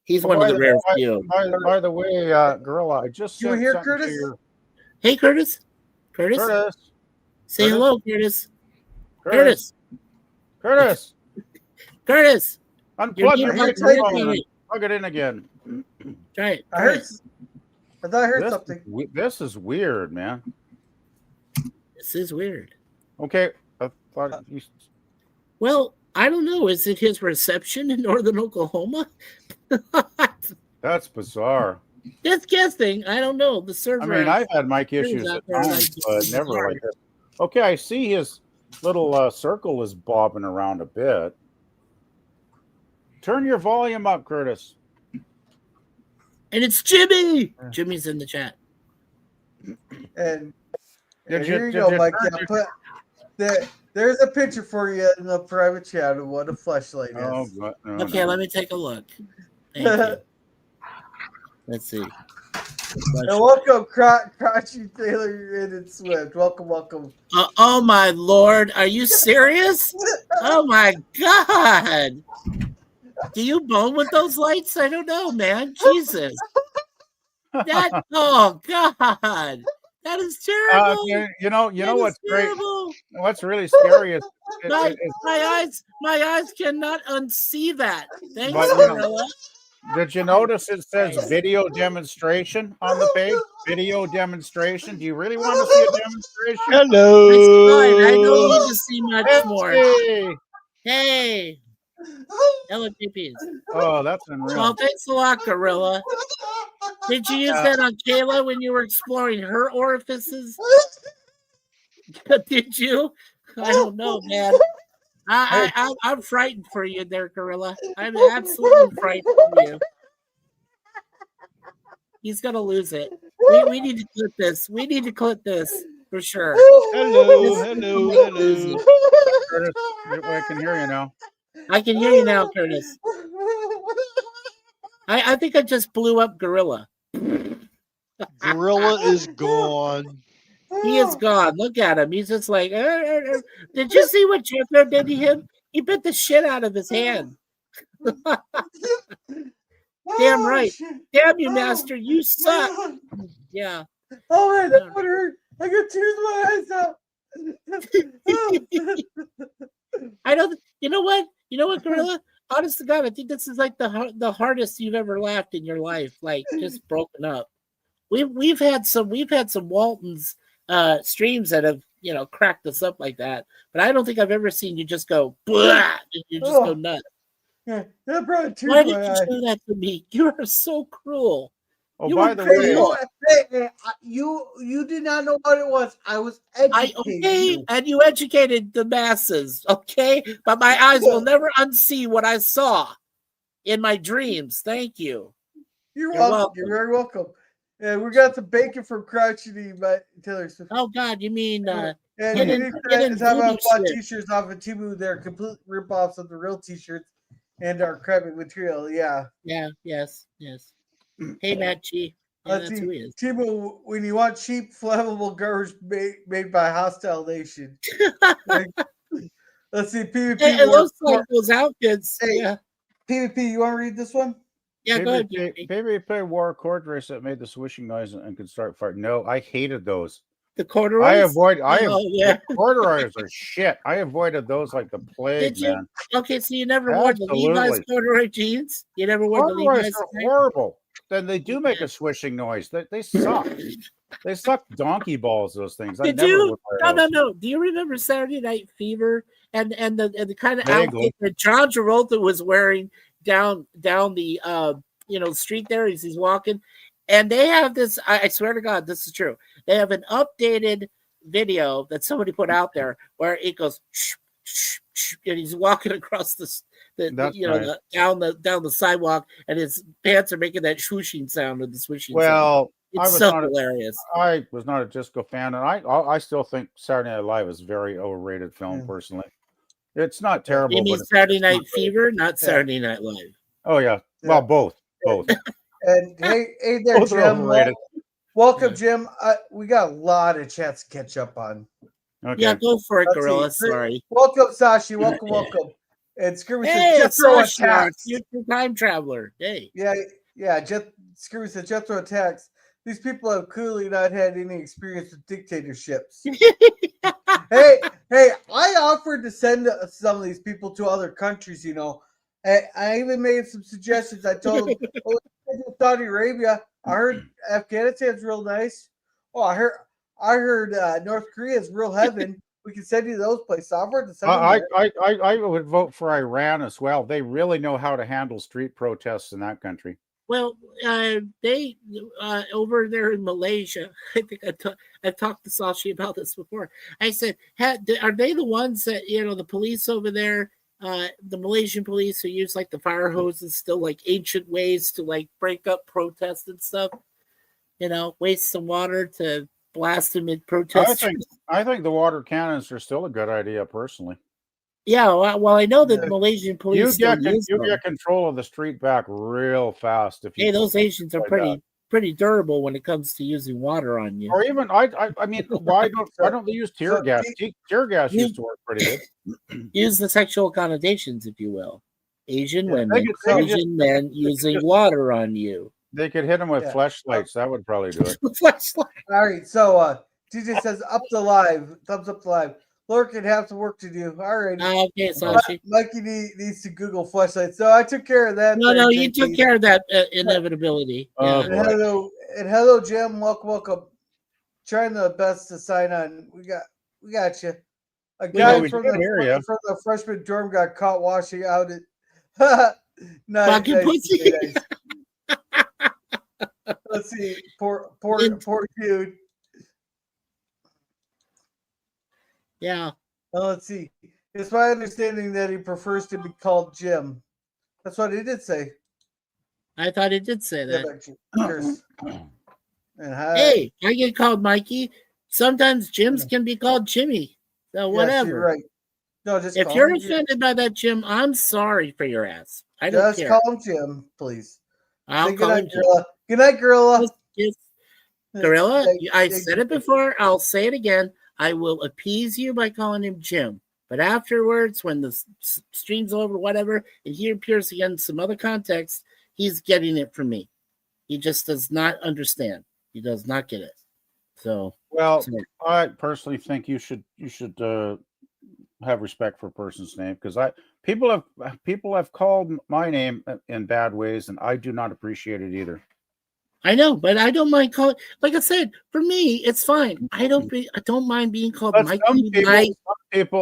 He's one of the rare few. By the way, Gorilla, I just You sent hear something Curtis? to your Hey, Curtis. Curtis. Say Curtis? hello, Curtis. Curtis. Curtis. Curtis. Unplug You're your muted. microphone and plug it in again. Try it. I thought I heard something. This is weird, man. This is weird. Okay. I thought you... Well, I don't know. Is it his reception in northern Oklahoma? That's bizarre. Just guessing. I don't know. The server. I mean, I've had mic issues at times, but never like this. Okay, I see his little circle is bobbing around a bit. Turn your volume up, Curtis. And it's Jimmy. Jimmy's in the chat. And here you go, Mike. There's a picture for you in the private chat of what a fleshlight is. Okay, let me take a look. Thank you. Let's see. And welcome, Crotchy Taylor and Swift. Welcome. Oh my Lord, are you serious? Oh my God! Do you bone with those lights? I don't know, man. Jesus. Oh God. That is terrible. You know what's terrible. Great? What's really scary is my eyes cannot unsee that. Thanks, Gorilla. Did you notice it says video demonstration on the page? Video demonstration. Do you really want to see a demonstration? Hello. It's fine. I don't need to see much more. Hey. Hello, PPs. Oh, that's unreal. Well, thanks a lot, Gorilla. Did you use that on Kayla when you were exploring her orifices? Did you? I don't know, man. I'm frightened for you there, Gorilla. I'm absolutely frightened for you. He's going to lose it. We need to clip this. We need to clip this for sure. Hello. Curtis, I can hear you now. I can hear you now, Curtis. I think I just blew up Gorilla. Gorilla is gone. He is gone. Look at him. He's just like, Did you see what Jethro did to him? He bit the shit out of his hand. Damn right. Damn you, Master. You suck. Yeah. Oh, man, that would hurt. I got tears in my eyes out. I don't. You know what? Gorilla? Honest to God, I think this is like the hardest you've ever laughed in your life. Like just broken up. We've had some Waltons streams that have cracked us up like that, but I don't think I've ever seen you just go blah, you just go nuts. Yeah, that brought tears. Why did you do that to me? You are so cruel. Oh, by the way, you did not know what it was. I was educated. And you educated the masses, okay? But my eyes will never unsee what I saw in my dreams. Thank you. You're welcome. You're very welcome. And we got the bacon from Crouchity by Taylor Swift. Oh God, you mean and you need to have bought t-shirts off of Temu. They're complete rip-offs of the real t-shirts and our crappy material. Yeah. Yes. Hey, Matt G. Yeah, that's who he is. Temu, when you want cheap, flammable garbage made by Hostile Nation. Let's see, PvP. Hey, it looks like those outfits. Hey, yeah. PvP, you want to read this one? Yeah, go ahead. PvP wore a corduroys that made the swishing noise and could start fighting. No, I hated those. The corduroys? Corduroys are shit. I avoided those like the plague. Did you? Man. Okay, so you never wore the Levi's corduroy jeans? You never wore the Levi's? Are horrible. Then they do make a swishing noise. They suck. They suck donkey balls. Those things. Did you? No. Do you remember Saturday Night Fever and the kind of outfit that John Travolta was wearing down the street there as he's walking? And they have this. I swear to God, this is true. They have an updated video that somebody put out there where it goes shh, shh, shh, and he's walking across down the sidewalk, and his pants are making that swooshing sound of the swishing. Well, It's was so not hilarious. I was not a disco fan, and I still think Saturday Night Live is a very overrated film. Yeah. Personally, it's not You terrible, mean but Saturday it's not Night great. Fever, not Saturday Night Live. Oh yeah, Yeah. well both. And hey there, Both are Jim. overrated. Welcome, Yeah. Jim. We got a lot of chats to catch up on. Okay. Yeah, go for it, Let's see. Gorilla. Sorry. Welcome, Sashi. Welcome. And Scooby says Hey, Jethro Sasha, attacks. future time traveler. Hey. Yeah. Scooby says Jethro attacks. These people have clearly not had any experience with dictatorships. hey, I offered to send some of these people to other countries, you know. I even made some suggestions. I told them, Saudi Arabia. I heard Afghanistan's real nice. Oh, I heard North Korea's real heaven. We can send you those places. I offered to send them there. I would vote for Iran as well. They really know how to handle street protests in that country. Well, they over there in Malaysia. I think I've talked to Sashi about this before. I said, are they the ones that the police over there, the Malaysian police who use like the fire hoses, still like ancient ways to like break up protests and stuff? Waste some water to blast them in protest. I think the water cannons are still a good idea, personally. Yeah, well, I know that the Malaysian police you get control of the street back real fast if you. Hey, those Asians are pretty durable when it comes to using water on you. Or even I mean, why don't they use tear gas? Tear gas used to work pretty good. Use the sexual connotations, if you will. Asian women, Asian men using water on you. They could hit them with flashlights. That would probably do it. All right, so DJ says up the live, thumbs up the live. Lurkin have some work to do. All right. Okay, Sashi. Mikey needs to Google flashlights. So I took care of that. No, you took care of that inevitability. Oh, yeah. Hello, Jim. Welcome. Trying the best to sign on. We got you. A guy from the freshman dorm got caught washing out at nice. Let's see. Poor dude. Yeah. Let's see. It's my understanding that he prefers to be called Jim. That's what he did say. I thought he did say that. Hey, I get called Mikey. Sometimes Jims can be called Jimmy. So whatever. Yes, you're right. No, if you're offended by that, Jim, I'm sorry for your ass. I don't care. Just call him Jim, please. I'll call him Jim. Good night, Gorilla. Yes. Gorilla, I said it before. I'll say it again. I will appease you by calling him Jim. But afterwards, when the stream's over, whatever, and he appears again in some other context, he's getting it from me. He just does not understand. He does not get it. So, I personally think you should have respect for a person's name, because people have called my name in bad ways, and I do not appreciate it either. I know, but I don't mind calling. Like I said, for me, it's fine. I don't mind being called Mikey.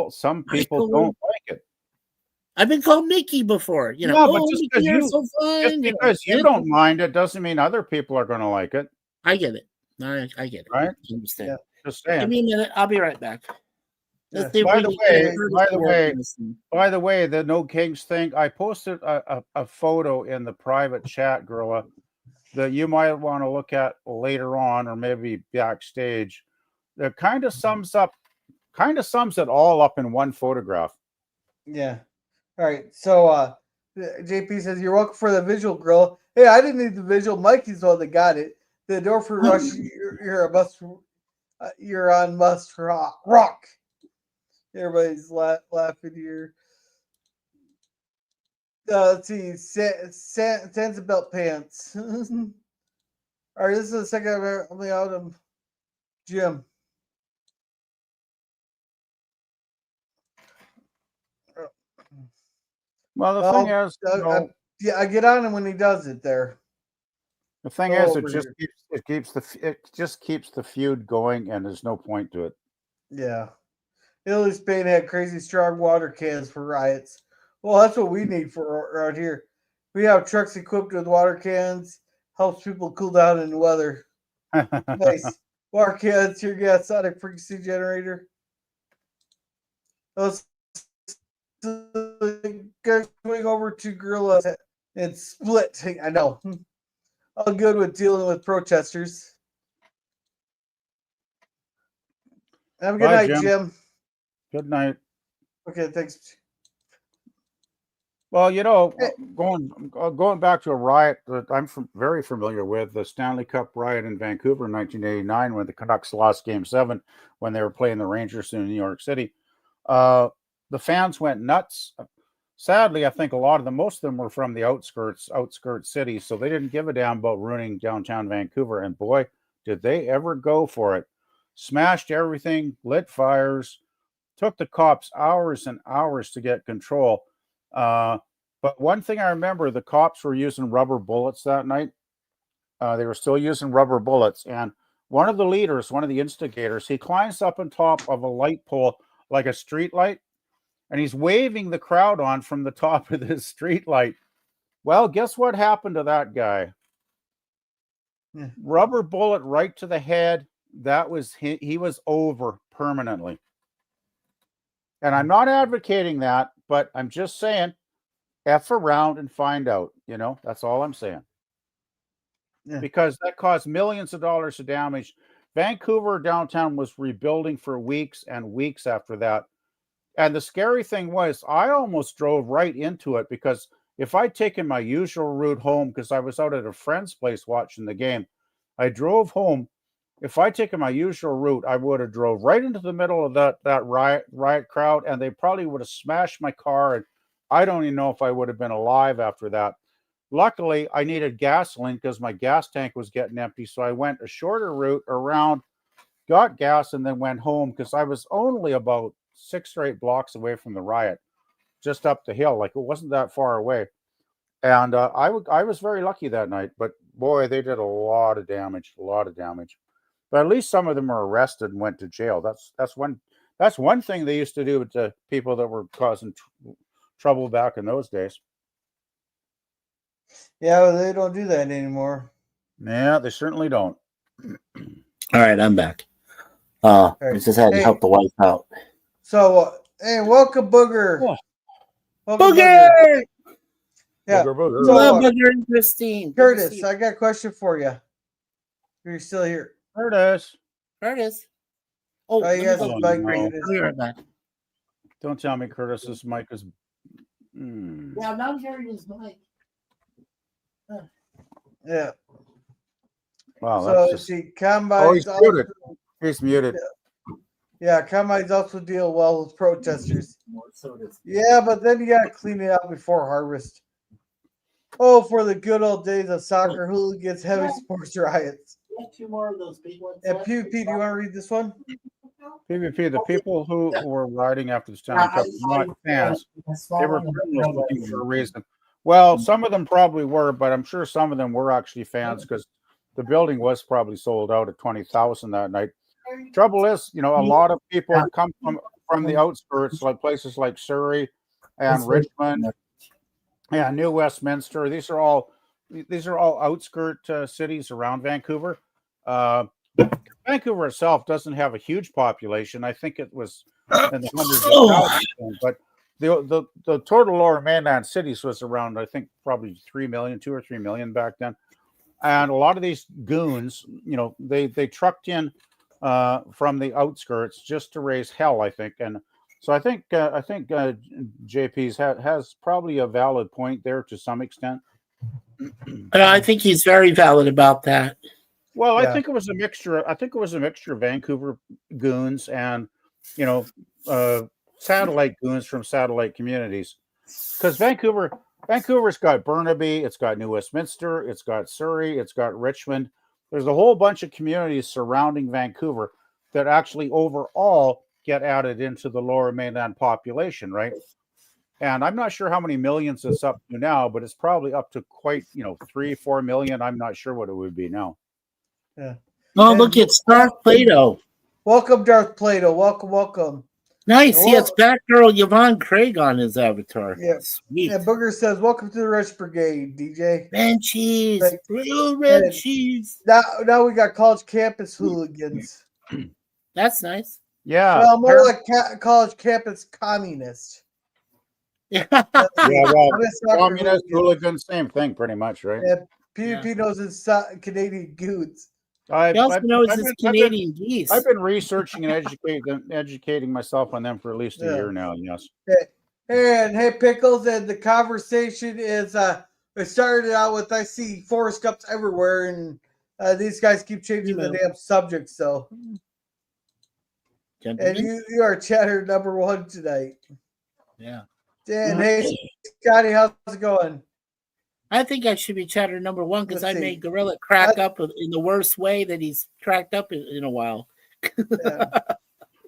Some people don't like it. I've been called Mickey before. But just because you don't mind it doesn't mean other people are going to like it. I get it. I get it. Right? I understand. Yeah, just saying. Give me a minute. I'll be right back. Yeah. By the way, the No Kings thing, I posted a photo in the private chat, Gorilla, that you might want to look at later on, or maybe backstage. That kind of sums it all up in one photograph. Yeah. All right. So JP says you're welcome for the visual, Gorilla. Hey, I didn't need the visual. Mikey's the one that got it. The Dorfer Rush, you're on must rock. Everybody's laughing here. Let's see. Sansa belt pants. All right, this is the second I'm out of Jim. Well, the thing is, I get on him when he does it there. The thing is, it just keeps the feud going, and there's no point to it. Yeah. Italy, Spain had crazy strong water cans for riots. Well, that's what we need for around here. We have trucks equipped with water cans. Helps people cool down in the weather. Nice. Water cans, tear gas, sonic frequency generator. Let's going over to Gorilla and split. I know. All good with dealing with protesters. Have a good Bye, night, Jim. Good night. Okay, thanks. Well, Hey. going back to a riot that I'm very familiar with, the Stanley Cup riot in Vancouver in 1989, when the Canucks lost Game 7 when they were playing the Rangers in New York City. The fans went nuts. Sadly, I think most of them were from the outskirts cities, so they didn't give a damn about ruining downtown Vancouver. And boy, did they ever go for it! Smashed everything, lit fires, took the cops hours and hours to get control. But one thing I remember, the cops were using rubber bullets that night. They were still using rubber bullets, and one of the leaders, one of the instigators, he climbs up on top of a light pole like a street light, and he's waving the crowd on from the top of this street light. Well, guess what happened to that guy? Yeah. Rubber bullet right to the head. That was he was over permanently. And I'm not advocating that, but I'm just saying, F around and find out. That's all I'm saying. Yeah. Because that caused millions of dollars of damage. Vancouver downtown was rebuilding for weeks and weeks after that. And the scary thing was, I almost drove right into it, because if I'd taken my usual route home, because I was out at a friend's place watching the game, I drove home. If I'd taken my usual route, I would have drove right into the middle of that riot crowd, and they probably would have smashed my car, and I don't even know if I would have been alive after that. Luckily, I needed gasoline because my gas tank was getting empty, so I went a shorter route around, got gas, and then went home, because I was only about 6 or 8 blocks away from the riot, just up the hill. Like, it wasn't that far away. And I was very lucky that night. But boy, they did a lot of damage. But at least some of them were arrested and went to jail. That's one thing they used to do to people that were causing trouble back in those days. Yeah, well, they don't do that anymore. Yeah, they certainly don't. All right, I'm back. I just had to help the wife out. So, hey, welcome, Booger. Oh. Welcome, Booger! Yeah. Booger. So, Love Booger and Christine. Curtis, I got a question for you. You're still here. Curtis. Oh, he has his mic no. muted. I'll be right back. Don't tell me Curtis's mic is. Yeah, I'm not hearing his mic. Yeah. Wow, So, that's just. see, Combine's He's muted. He's muted. Yeah, Combine's also deal well with protesters. Yeah, but then you got to clean it out before harvest. Oh, for the good old days of soccer hooligans, heavy sports riots. Two more of those big ones. And PvP, do you want to read this one? PvP, the people who were rioting after the Stanley Cup were not fans. They were criminals looking for a reason. Well, some of them probably were, but I'm sure some of them were actually fans, because the building was probably sold out at 20,000 that night. Trouble is, a lot of people come from the outskirts, like places like Surrey and Richmond and New Westminster. These are all outskirt cities around Vancouver. Vancouver itself doesn't have a huge population. I think it was in the hundreds of thousands, but the total Lower Mainland cities was around, I think, probably 3 million, 2 or 3 million back then. And a lot of these goons, they trucked in from the outskirts just to raise hell, I think. And so I think JP's has probably a valid point there to some extent. I think he's very valid about that. Well, I think it was a mixture. I think it was a mixture of Vancouver goons and, satellite goons from satellite communities. Because Vancouver's got Burnaby, it's got New Westminster, it's got Surrey, it's got Richmond. There's a whole bunch of communities surrounding Vancouver that actually overall get added into the Lower Mainland population, right? And I'm not sure how many millions it's up to now, but it's probably up to quite, 3-4 million. I'm not sure what it would be now. Yeah. Oh, look, it's Darth Plato. Welcome, Darth Plato. Welcome. Nice. He has Batgirl Yvonne Craig on his avatar. Yeah. Sweet. And Booger says, welcome to the Rush Brigade, DJ. Red cheese. Like, Real red cheese. Now we got college campus hooligans. That's nice. Yeah. Well, more like college campus communists. Yeah. Well, communist hooligans, same thing, pretty much, right? Yeah, PvP knows it's Canadian goons. I've, He also I've, knows I've his been, Canadian geese. I've been researching and educating myself on them for at least a year now. Yes. Hey, Pickles, and the conversation is it started out with I see Forest Gumps everywhere, and these guys keep changing the damn subject. So, and Gentlemen? you are chatter number one tonight. Yeah. And hey, Scotty, how's it going? I think I should be chatter number one because I Let's see. made Gorilla crack up in the worst way that he's cracked up in a while. Yeah.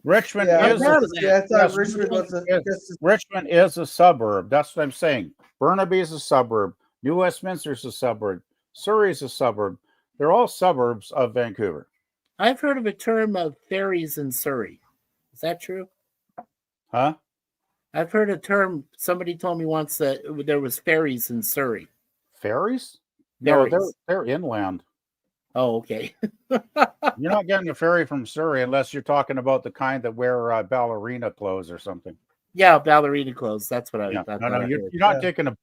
Richmond Yeah, is proud of that. I thought yes, Richmond was Richmond is a suburb. That's what I'm saying. Burnaby is a suburb. New Westminster is a suburb. Surrey is a suburb. They're all suburbs of Vancouver. I've heard of a term of fairies in Surrey. Is that true? Huh? I've heard a term. Somebody told me once that there was fairies in Surrey. Ferries? No, Fairies. they're inland. Oh, okay. You're not getting a ferry from Surrey unless you're talking about the kind that wear ballerina clothes or something. Yeah, ballerina clothes. That's what I. Yeah. That's No, what I you're heard.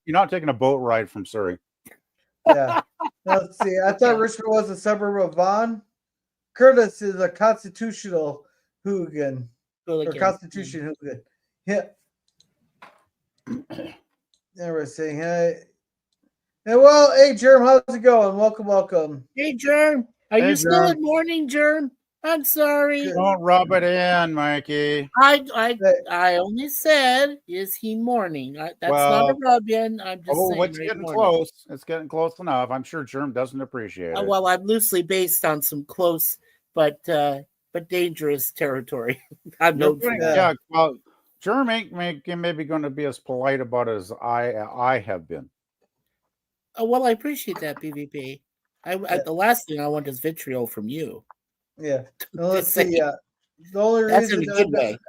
not taking a boat ride from Surrey. Yeah. Let's see. I thought Richmond was a suburb of Vaughan. Curtis is a constitutional hooligan. Or Constitution hooligan. Yeah. There we're saying, hey. Hey, well, hey, Germ, how's it going? Welcome. Hey, Germ. Are you still Germ. in mourning, Germ? I'm sorry. Don't rub it in, Mikey. I only said, is he mourning? That's not a rub in. I'm just saying. It's getting close. It's getting close enough. I'm sure Germ doesn't appreciate it. Well, I'm loosely based on some close but dangerous territory. I'm known for that. Yeah, well, Germ ain't maybe going to be as polite about it as I have been. Well, I appreciate that, PvP. The last thing I want is vitriol from you. Yeah. Well, let's see. The only reason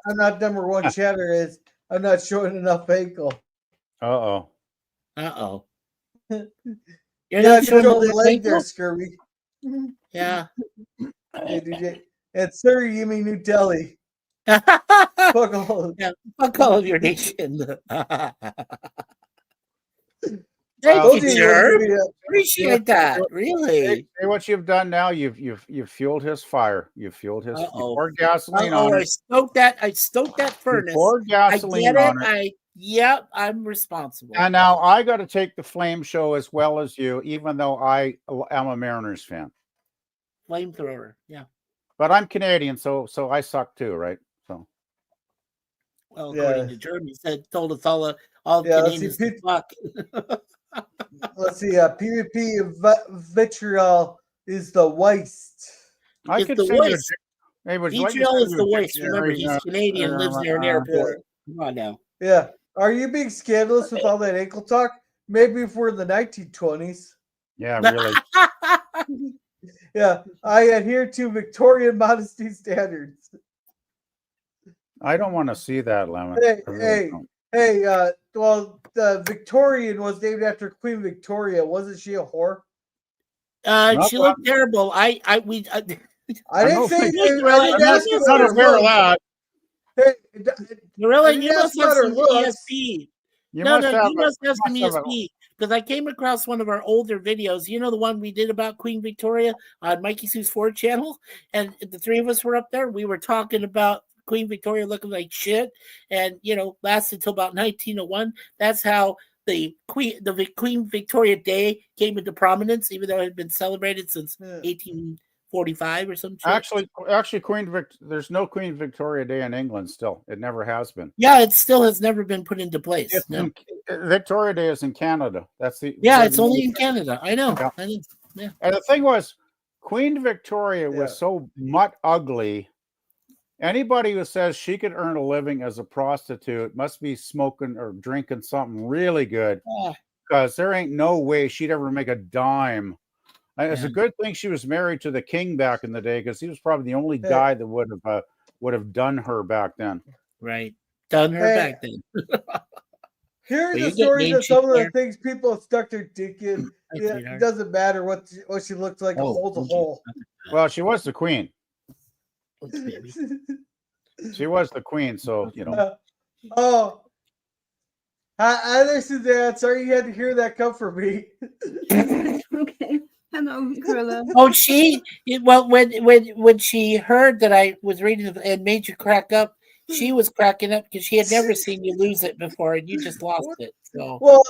I'm not number one chatter is I'm not showing enough ankle. Uh-oh. You're not showing the leg there, Scurvy. Yeah. Hey, DJ. And sir, you mean New Delhi. Fuck all of your nation. Thank you, sir. Appreciate that. Really. Say what you've done now. You've fueled his fire. You've fueled his. You poured gasoline on it. I stoked that furnace. You poured gasoline on it. Yep, I'm responsible. And now I got to take the flame show as well as you, even though I am a Mariners fan. Flamethrower, yeah. But I'm Canadian, so I suck too, right? So. Well, according to Jeremy, told us all Canadians to fuck. Let's see. PvP vitriol is the waste. I could say waste. Vitriol is the waste. Remember, he's Canadian, lives near an airport. Come on now. Yeah. Are you being scandalous with all that ankle talk? Maybe if we're in the 1920s. Yeah, really. Yeah, I adhere to Victorian modesty standards. I don't want to see that, Lemon. Well, the Victorian was named after Queen Victoria. Wasn't she a whore? She looked terrible. I didn't say I didn't not aware of that. Hey, Gorilla, you must have some ESP. You must have some ESP. Because I came across one of our older videos. You know the one we did about Queen Victoria on Mikey Sue's Ford channel? And the three of us were up there. We were talking about Queen Victoria looking like shit. And, lasted until about 1901. That's how the Queen Victoria Day came into prominence, even though it had been celebrated since 1845 or something. Actually, there's no Queen Victoria Day in England still. It never has been. Yeah, it still has never been put into place. Victoria Day is in Canada. That's it's only in Canada. I know. Yeah. And the thing was, Queen Victoria was so mutt ugly. Anybody who says she could earn a living as a prostitute must be smoking or drinking something really good, because there ain't no way she'd ever make a dime. And it's a good thing she was married to the king back in the day, because he was probably the only guy that would have done her back then. Right, done her back then. Here's the stories of some of the things people have stuck their dick in. It doesn't matter what she looks like. A hole's a hole. Well, she was the queen. She was the queen, so Hi there, Suzanne. Sorry you had to hear that come from me. Okay. Hello, Gorilla. Oh, well, when she heard that I was reading it and made you crack up, she was cracking up because she had never seen you lose it before, and you just lost it. So, Well,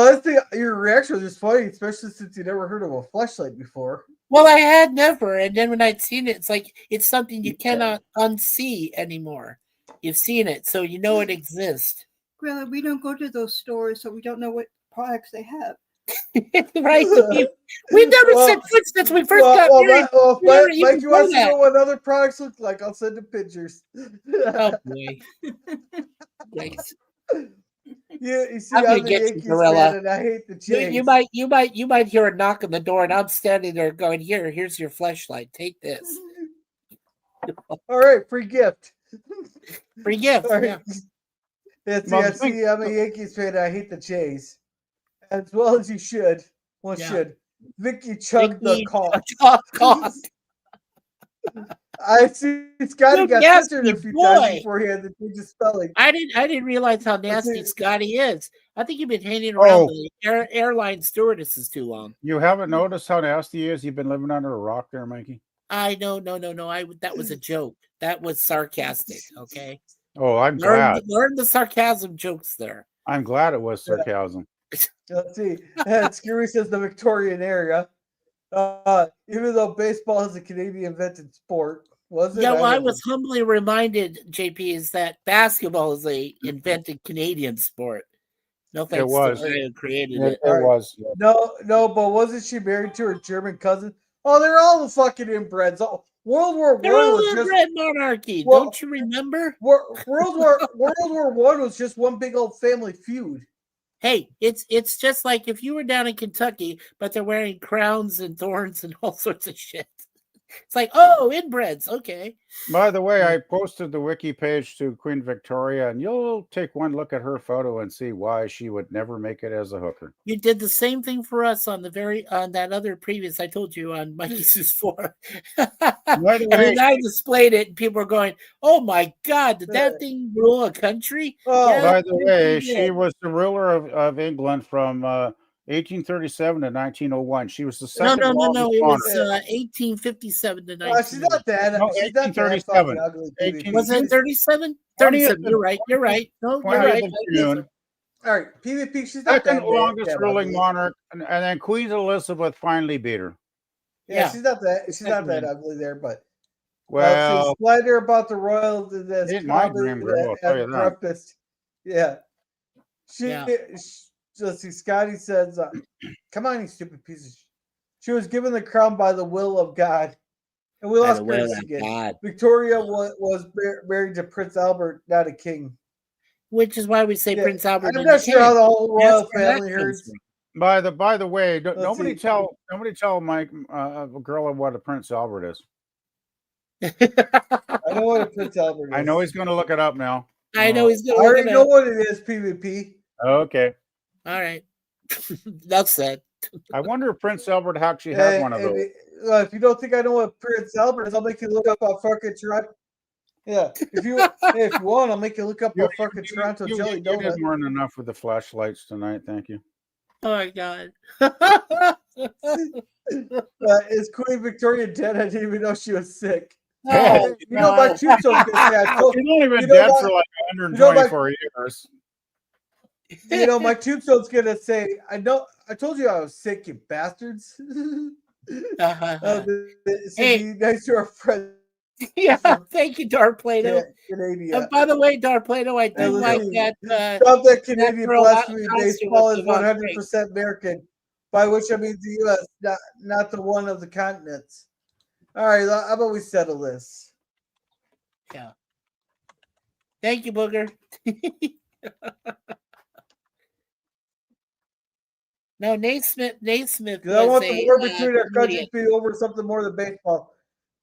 I think your reaction was just funny, especially since you never heard of a flashlight before. well, I had never, and then when I'd seen it, it's like it's something you cannot unsee anymore. You've seen it, so you know it exists. Gorilla, we don't go to those stores, so we don't know what products they have. Right? We never said foot since we first got married. Well, We never if even Mikey wants to know know what other products look like, I'll send him pictures. Oh boy! Yikes. You see, I'm gonna I'm a get you, Yankees Gorilla. fan, and I hate the You, Jays. you might hear a knock on the door, and I'm standing there going, "Here's your flashlight. Take this, All right, free gift. free gift." All Yeah. right. See, I'm a Yankees fan, and I hate the Jays. As well as you should. One Yeah. should. Vicky chugged the cough. Cough. I see Scotty You got nasty censored a few boy. times before he had to change his spelling. I didn't realize how nasty see. Scotty is. I think you've been hanging around Oh. the airline stewardesses too long. You haven't noticed how nasty he is? You've been living under a rock there, Mikey. I know, no. That was a joke. That was sarcastic. Okay. Oh, I'm glad. Learn the sarcasm jokes there. I'm glad it was sarcasm. Let's see. Scary says the Victorian area. Even though baseball is a Canadian invented sport, was it? Yeah, well, I don't was humbly reminded, JP, is that basketball is a invented Canadian sport. No thanks was. to the guy who created It it. was. No, but wasn't she married to her German cousin? Oh, they're all the fucking inbreds. Oh, World War They're One all was just inbred monarchy. Well- Don't you remember? World War One was just one big old family feud. Hey, it's just like if you were down in Kentucky, but they're wearing crowns and thorns and all sorts of shit. It's like, oh, inbreds, okay. By the way, I posted the wiki page to Queen Victoria, and you'll take one look at her photo and see why she would never make it as a hooker. You did the same thing for us on that other previous I told you on Mikey's 4. And then I displayed it, and people were going, "Oh my God, did that thing rule a country?" Oh, Yeah, By the way, it she did. was the ruler of England from 1837 to 1901. She was the No. second longest It was monarch. 1857 to she's 19. not that. No, She's not that 1837. fucking ugly. PvP. Was it 37? 20th 37. You're right. You're right. No, you're 20th right. of June. All right, PvP. She's not Second that longest that ruling ugly. monarch, and then Queen Elizabeth finally beat her. Yeah, Yeah. she's not that. She's not that Second ugly there, but Well, slander about the royal. That's ain't my probably dream girl, I'll tell you that. breakfast. Yeah, Yeah. Let's see. Scotty says, "Come on, you stupid piece of." She was given the crown by the will of God, and we By lost the will Grace of again. God. Victoria was married to Prince Albert, not a king. Which is why we say Yeah, Prince Albert. I'm and not the sure how king. the whole That's royal where that family comes herds. from. by the way, Let's nobody see. tell Mike Gorilla what a Prince Albert is. I know what a Prince Albert is. I know he's going to look it up now. I know he's I gonna look already it know up. what it is. PvP. Okay. All right. That's said. I wonder if Prince Albert actually had one of those. If you don't think I know what Prince Albert is, I'll make you look up a fucking Toronto. Yeah, if you want, I'll make you look up a fucking Toronto jelly You donut. did more than enough with the flashlights tonight. Thank you. Oh my God. Is Queen Victoria dead? I didn't even know she was sick. Oh, You know, my tombstone's gonna say, She's only been you know dead what? for like 124 years. you know, my tombstone's gonna say, I told you I was sick, you bastards. Hey. Be nice to our friends. Yeah, thank you, Dark Plato. Canadian. And by the way, Dark Plato, I do like that. Stop that Canadian girl blasphemy. out- Baseball is outstanding. 100% American, by which I mean the U.S., not the one of the continents. All right, how about we settle this? Yeah. Thank you, Booger. No, Naismith. Because I want the war between our countries to be over something more than baseball.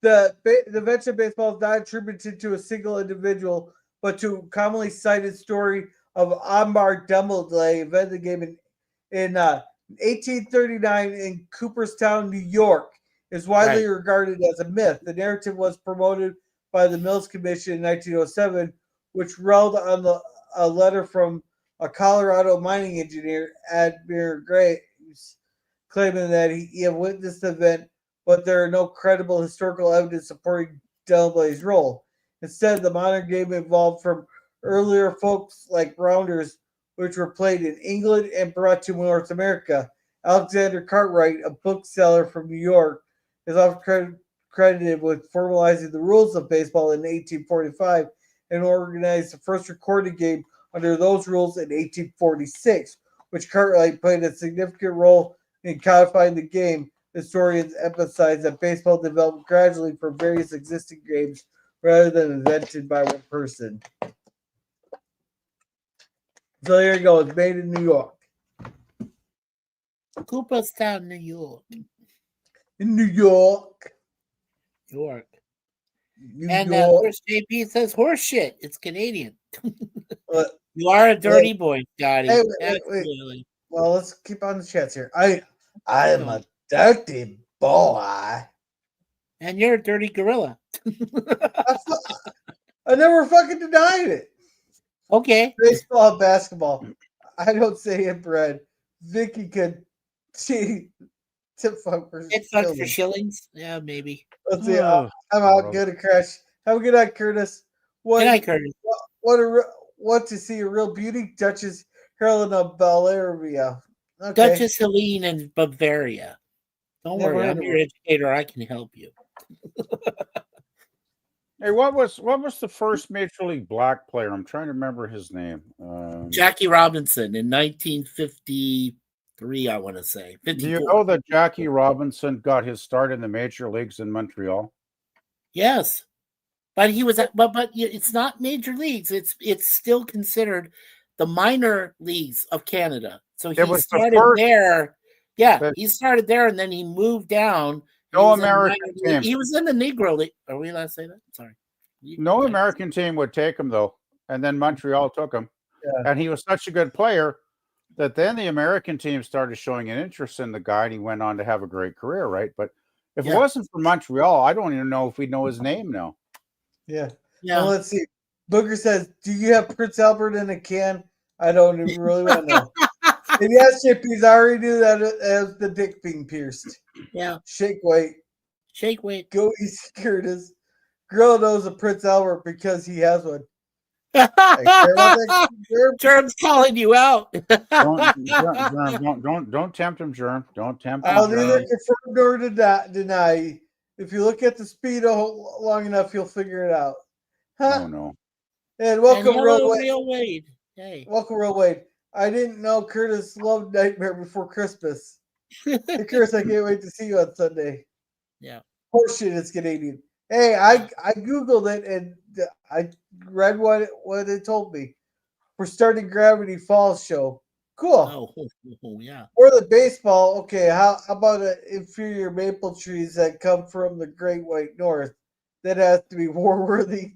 The invention of baseball is not attributed to a single individual, but to a commonly cited story of Ambar Dumbledore invented the game in 1839 in Cooperstown, New York. Is widely regarded as a myth. The narrative was promoted by the Mills Commission in 1907, which relied on a letter from a Colorado mining engineer, Admiral Graves, claiming that he had witnessed the event, but there are no credible historical evidence supporting Delablay's role. Instead, the modern game evolved from earlier folks like rounders, which were played in England and brought to North America. Alexander Cartwright, a bookseller from New York, is often credited with formalizing the rules of baseball in 1845 and organized the first recorded game under those rules in 1846, which Cartwright played a significant role in codifying the game. Historians emphasize that baseball developed gradually from various existing games rather than invented by one person. So there you go. It's made in New York. Cooperstown, New York. In New York. York. New And York. of course, JP says horse shit. It's Canadian. But, You are a dirty boy, Scotty. hey, wait. Absolutely. Well, let's keep on the chats here. I am a dirty boy. And you're a dirty gorilla. I never fucking denied it. Okay. Baseball, basketball. I don't say inbred. Vicky could tip fuck for It's not for shillings. Yeah, maybe. Let's see. I'm out. Good to crash. Have a good night, Curtis. Good night, Curtis. What to see a real beauty, Duchess Carolyn of Bavaria. Okay. Duchess Helene in Bavaria. Don't Never worry, heard I'm of your her. educator. I can help you. Hey, what was the first Major League Black player? I'm trying to remember his name. Jackie Robinson in 1953, I want to say. 54. Do you know that Jackie Robinson got his start in the major leagues in Montreal? Yes, but he was but it's not major leagues. It's still considered the minor leagues of Canada. So he started there. Yeah, he started there, and then he moved down. No American team. He was in the Negro League. Are we allowed to say that? Sorry. No American team would take him though, and then Montreal took him, and he was such a good player that then the American team started showing an interest in the guy, and he went on to have a great career, right? But if it wasn't for Montreal, I don't even know if we know his name now. Yeah. Yeah. Well, let's see. Booger says, "Do you have Prince Albert in a can?" I don't even really want to know. And yes, Chippy's already knew that as the dick being pierced. Yeah. Shake weight. Shake weight. Go easy, Curtis. Girl knows a Prince Albert because he has one. Germ's calling you out. Don't tempt him, Germ. Don't tempt him. I'll neither confirm nor deny. If you look at the speedo long enough, you'll figure it out. Huh? Oh no. And welcome, Real Wade. Hey. Welcome, Real Wade. I didn't know Curtis loved Nightmare Before Christmas. Hey, Curtis, I can't wait to see you on Sunday. Yeah. Horseshit, it's Canadian. Hey, I Googled it and I read what it told me. We're starting Gravity Falls show. Cool. Oh yeah. Or the baseball. Okay, how about inferior maple trees that come from the Great White North? That has to be war worthy.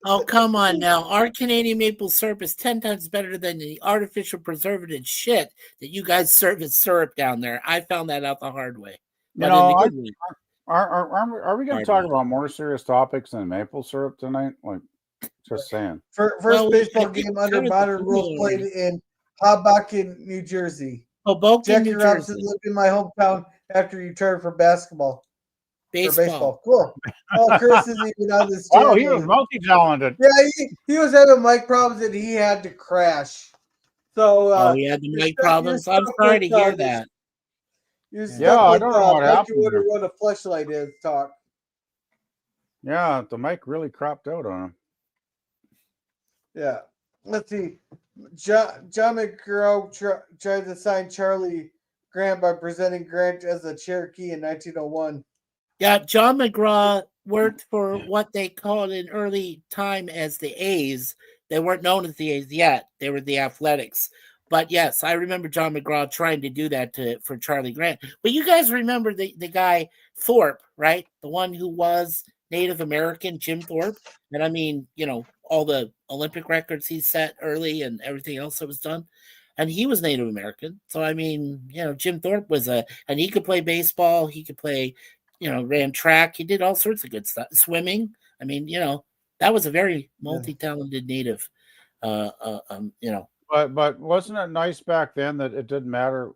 Oh, come on now. Our Canadian maple syrup is 10 times better than the artificial preservative shit that you guys serve as syrup down there. I found that out the hard way. Are we going to talk about more serious topics than maple syrup tonight? Like, just saying. First baseball game under modern rules played in Hoboken, New Jersey. Jackie Robinson lived in my hometown after he retired from basketball. Baseball. Cool. Oh, Chris isn't even on this. Oh, he was multi-talented. Yeah, he was having mic problems and he had to crash. So, he had the mic problems. I'm sorry to hear that. I don't know what happened. You wonder what a fleshlight is. Talk. Yeah, the mic really cropped out on him. Yeah. Let's see. John McGraw tried to sign Charlie Grant by presenting Grant as a Cherokee in 1901. Yeah, John McGraw worked for what they called in early time as the A's. They weren't known as the A's yet. They were the Athletics. But yes, I remember John McGraw trying to do that for Charlie Grant. But you guys remember the guy Thorpe, right? The one who was Native American, Jim Thorpe. And I mean, all the Olympic records he set early and everything else that was done. And he was Native American. So, I mean, Jim Thorpe was and he could play baseball. He could play, ran track. He did all sorts of good stuff. Swimming. I mean, that was a very multi-talented Native, But wasn't it nice back then that it didn't matter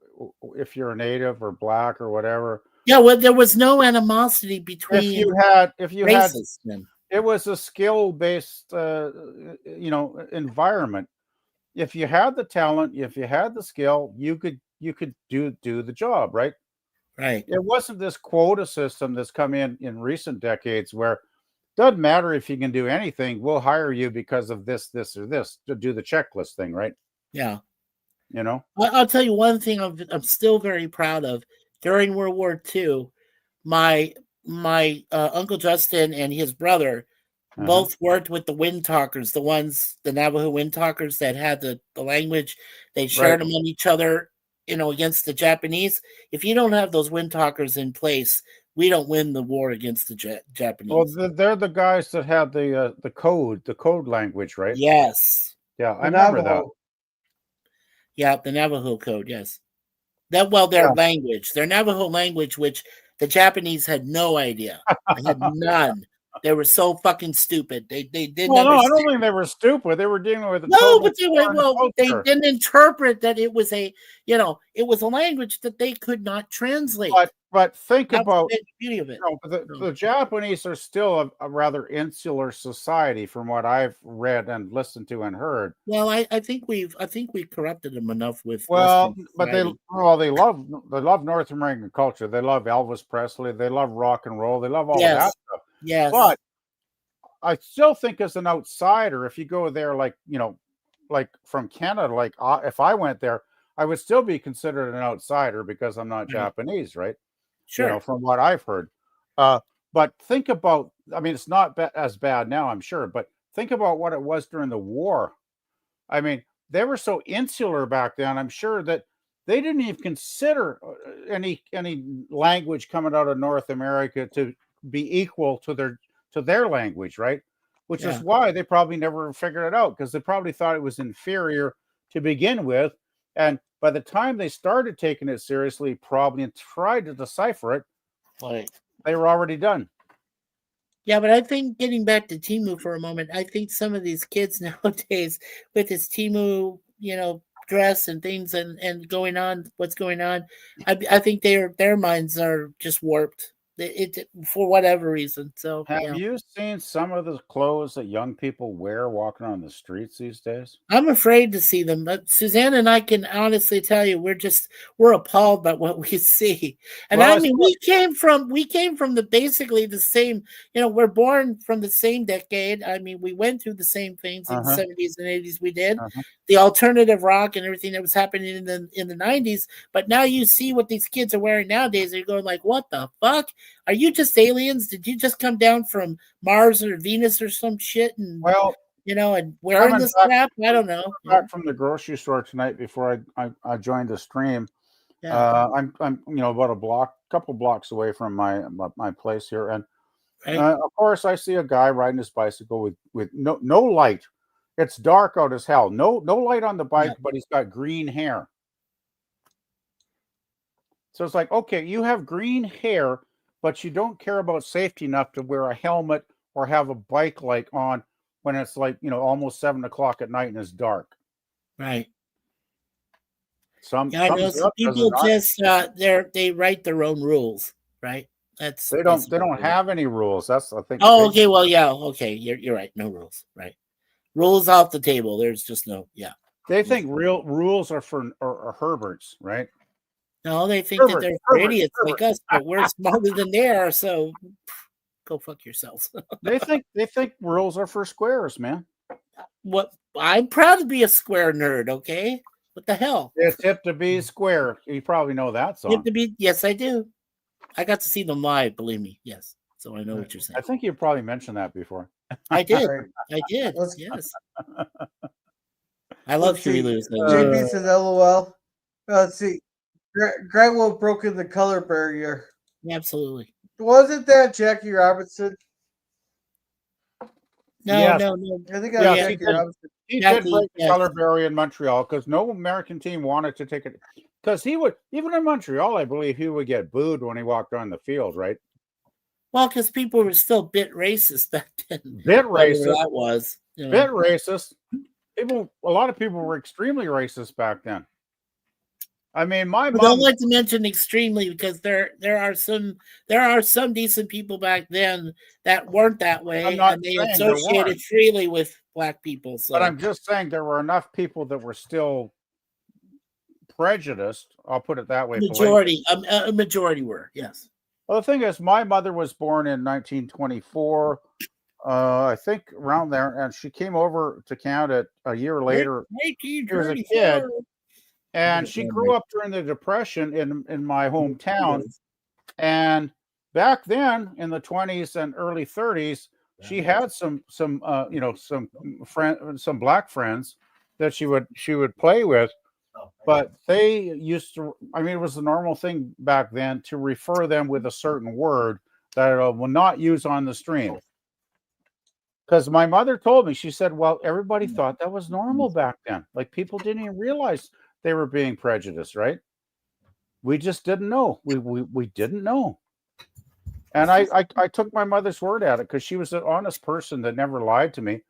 if you're a native or black or whatever? Yeah, well, there was no animosity If you between had races then. it was a skill-based environment. If you had the talent, if you had the skill, you could do the job, right? Right. It wasn't this quota system that's come in recent decades where doesn't matter if you can do anything, we'll hire you because of this, or this to do the checklist thing, right? Yeah. You know? I'll tell you one thing I'm still very proud of. During World War II, my Uncle Justin and his brother both worked with the wind talkers, the Navajo wind talkers that had the language. They shared Right. among each other, against the Japanese. If you don't have those wind talkers in place, we don't win the war against the Japanese. Well, they're the guys that had the code language, right? Yes. Yeah, I remember that. Yeah, the Navajo code, yes. Their language, their Navajo language, which the Japanese had no idea. They had none. They were so fucking stupid. They didn't Well, no, I understand. don't think they were stupid. They were dealing with They didn't interpret that it was it was a language that they could not translate. But think about the beauty of it. The Japanese are still a rather insular society, from what I've read and listened to and heard. Well, I think we've corrupted them enough with. Well, but they love North American culture. They love Elvis Presley. They love rock and roll. They love all of that stuff. Yes. But I still think, as an outsider, if you go there, like from Canada, if I went there, I would still be considered an outsider because I'm not Japanese, right? Sure. From what I've heard. But think about, I mean, it's not as bad now, I'm sure, but think about what it was during the war. I mean, they were so insular back then, I'm sure that they didn't even consider any language coming out of North America to be equal to their language, right? Which is why they probably never figured it out, because they probably thought it was inferior to begin with. And by the time they started taking it seriously, probably, and tried to decipher it, they were already done. Yeah, but I think, getting back to Temu for a moment, I think some of these kids nowadays with this Temu, dress and things and going on, what's going on, I think their minds are just warped. It for whatever reason. So have you seen some of the clothes that young people wear walking on the streets these days? I'm afraid to see them, but Suzanne and I can honestly tell you we're appalled by what we see. And we came from basically the same, we're born from the same decade. I mean, we went through the same things in the 70s and 80s. We did the alternative rock and everything that was happening in the 90s. But now you see what these kids are wearing nowadays. They're going like, what the fuck? Are you just aliens? Did you just come down from Mars or Venus or some shit? And and wearing this crap? I don't know. Back from the grocery store tonight before I joined the stream. I'm about a couple blocks away from my place here, and of course I see a guy riding his bicycle with no light. It's dark out as hell. No light on the bike, but he's got green hair. So it's like, okay, you have green hair, but you don't care about safety enough to wear a helmet or have a bike light on when it's almost 7 o'clock at night and it's dark. Right. Some people just they write their own rules, right? They don't have any rules. That's, I think. Oh, okay. Well, yeah. Okay, you're right. No rules, right? Rules off the table. There's just no. Yeah. They think real rules are for Herberts, right? No, they think that they're idiots like us, but we're smarter than they are. So go fuck yourselves. They think rules are for squares, man. What? I'm proud to be a square nerd. Okay, what the hell? It's hip to be square. You probably know that song. Hip to be. Yes, I do. I got to see them live. Believe me. Yes. So I know what you're saying. I think you probably mentioned that before. I did. I did. Yes. I love Huey Lewis. JP says LOL. Let's see. Greg will have broken the color barrier. Absolutely. Wasn't that Jackie Robinson? No. I think that was Jackie Robinson. He did break the color barrier in Montreal because no American team wanted to take it. Because he would, even in Montreal, I believe he would get booed when he walked on the field, right? Well, because people were still bit racist back then. Bit racist. That was. Bit racist. a lot of people were extremely racist back then. I mean, my But mom. don't like to mention extremely because there are some decent people back then that weren't that way, I'm not and they saying there associated weren't, freely with black people. So, but I'm just saying there were enough people that were still prejudiced. I'll put it that way. a majority were, yes. Well, the thing is, my mother was born in 1924. I think around there, and she came over to Canada a year later. She was a kid, and she grew up during the Depression in my hometown. And back then, in the 20s and early 30s, she had some black friends that she would play with. But they used to, I mean, it was the normal thing back then to refer them with a certain word that I will not use on the stream. Because my mother told me, she said, well, everybody thought that was normal back then. Like people didn't even realize they were being prejudiced, right? We just didn't know. We didn't know. And I took my mother's word at it because she was an honest person that never lied to me.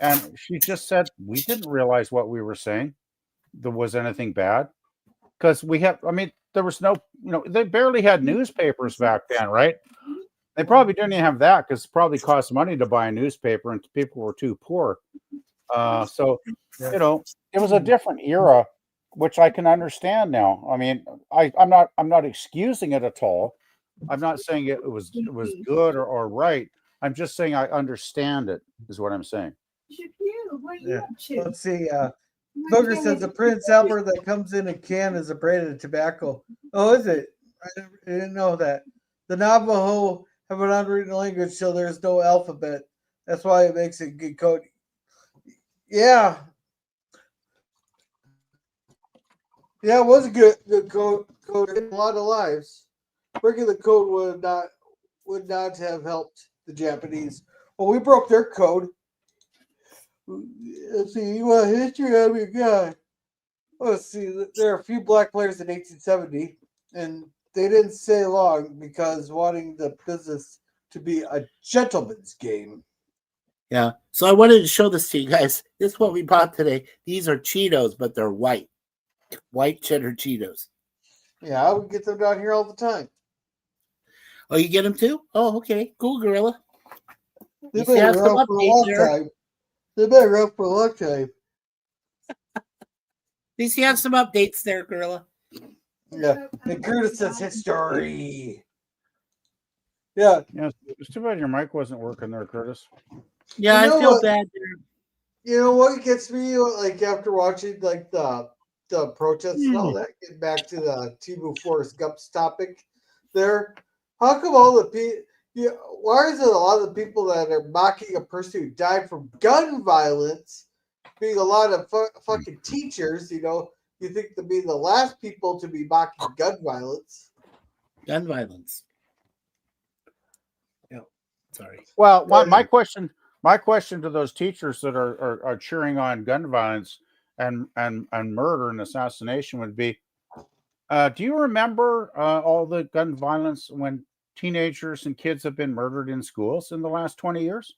And she just said, we didn't realize what we were saying. There was anything bad. Because there was no, they barely had newspapers back then, right? They probably didn't even have that because it probably cost money to buy a newspaper and people were too poor. So, it was a different era, which I can understand now. I mean, I'm not excusing it at all. I'm not saying it was good or right. I'm just saying I understand it, is what I'm saying. Let's see. Booger says the Prince Albert that comes in a can is a brand of tobacco. Oh, is it? I didn't know that. The Navajo have an unwritten language, so there's no alphabet. That's why it makes it good code. Yeah. Yeah, it was a good code. In a lot of lives. Breaking the code would not have helped the Japanese. Well, we broke their code. Let's see. You want history of your guy? Let's see. There are a few black players in 1870, and they didn't stay long because wanting the business to be a gentleman's game. Yeah. So I wanted to show this to you guys. This is what we bought today. These are Cheetos, but they're white cheddar Cheetos. Yeah, I would get them down here all the time. Oh, you get them too? Oh, okay. Cool, Gorilla. They've been around for a long time. They've been around for a long time. At least you have some updates there, Gorilla. Yeah. And Curtis says history. Yeah. Yeah, it's too bad your mic wasn't working there, Curtis. Yeah, I feel bad there. You know what gets me, like after watching like the protests and all that, get back to the Temu Forest Gumps topic there. How come all the people? Why is it a lot of the people that are mocking a person who died from gun violence being a lot of fucking teachers? You think to be the last people to be mocking gun violence. Gun violence. Yeah. Sorry. Well, my question to those teachers that are cheering on gun violence and murder and assassination would be, do you remember all the gun violence when teenagers and kids have been murdered in schools in the last 20 years?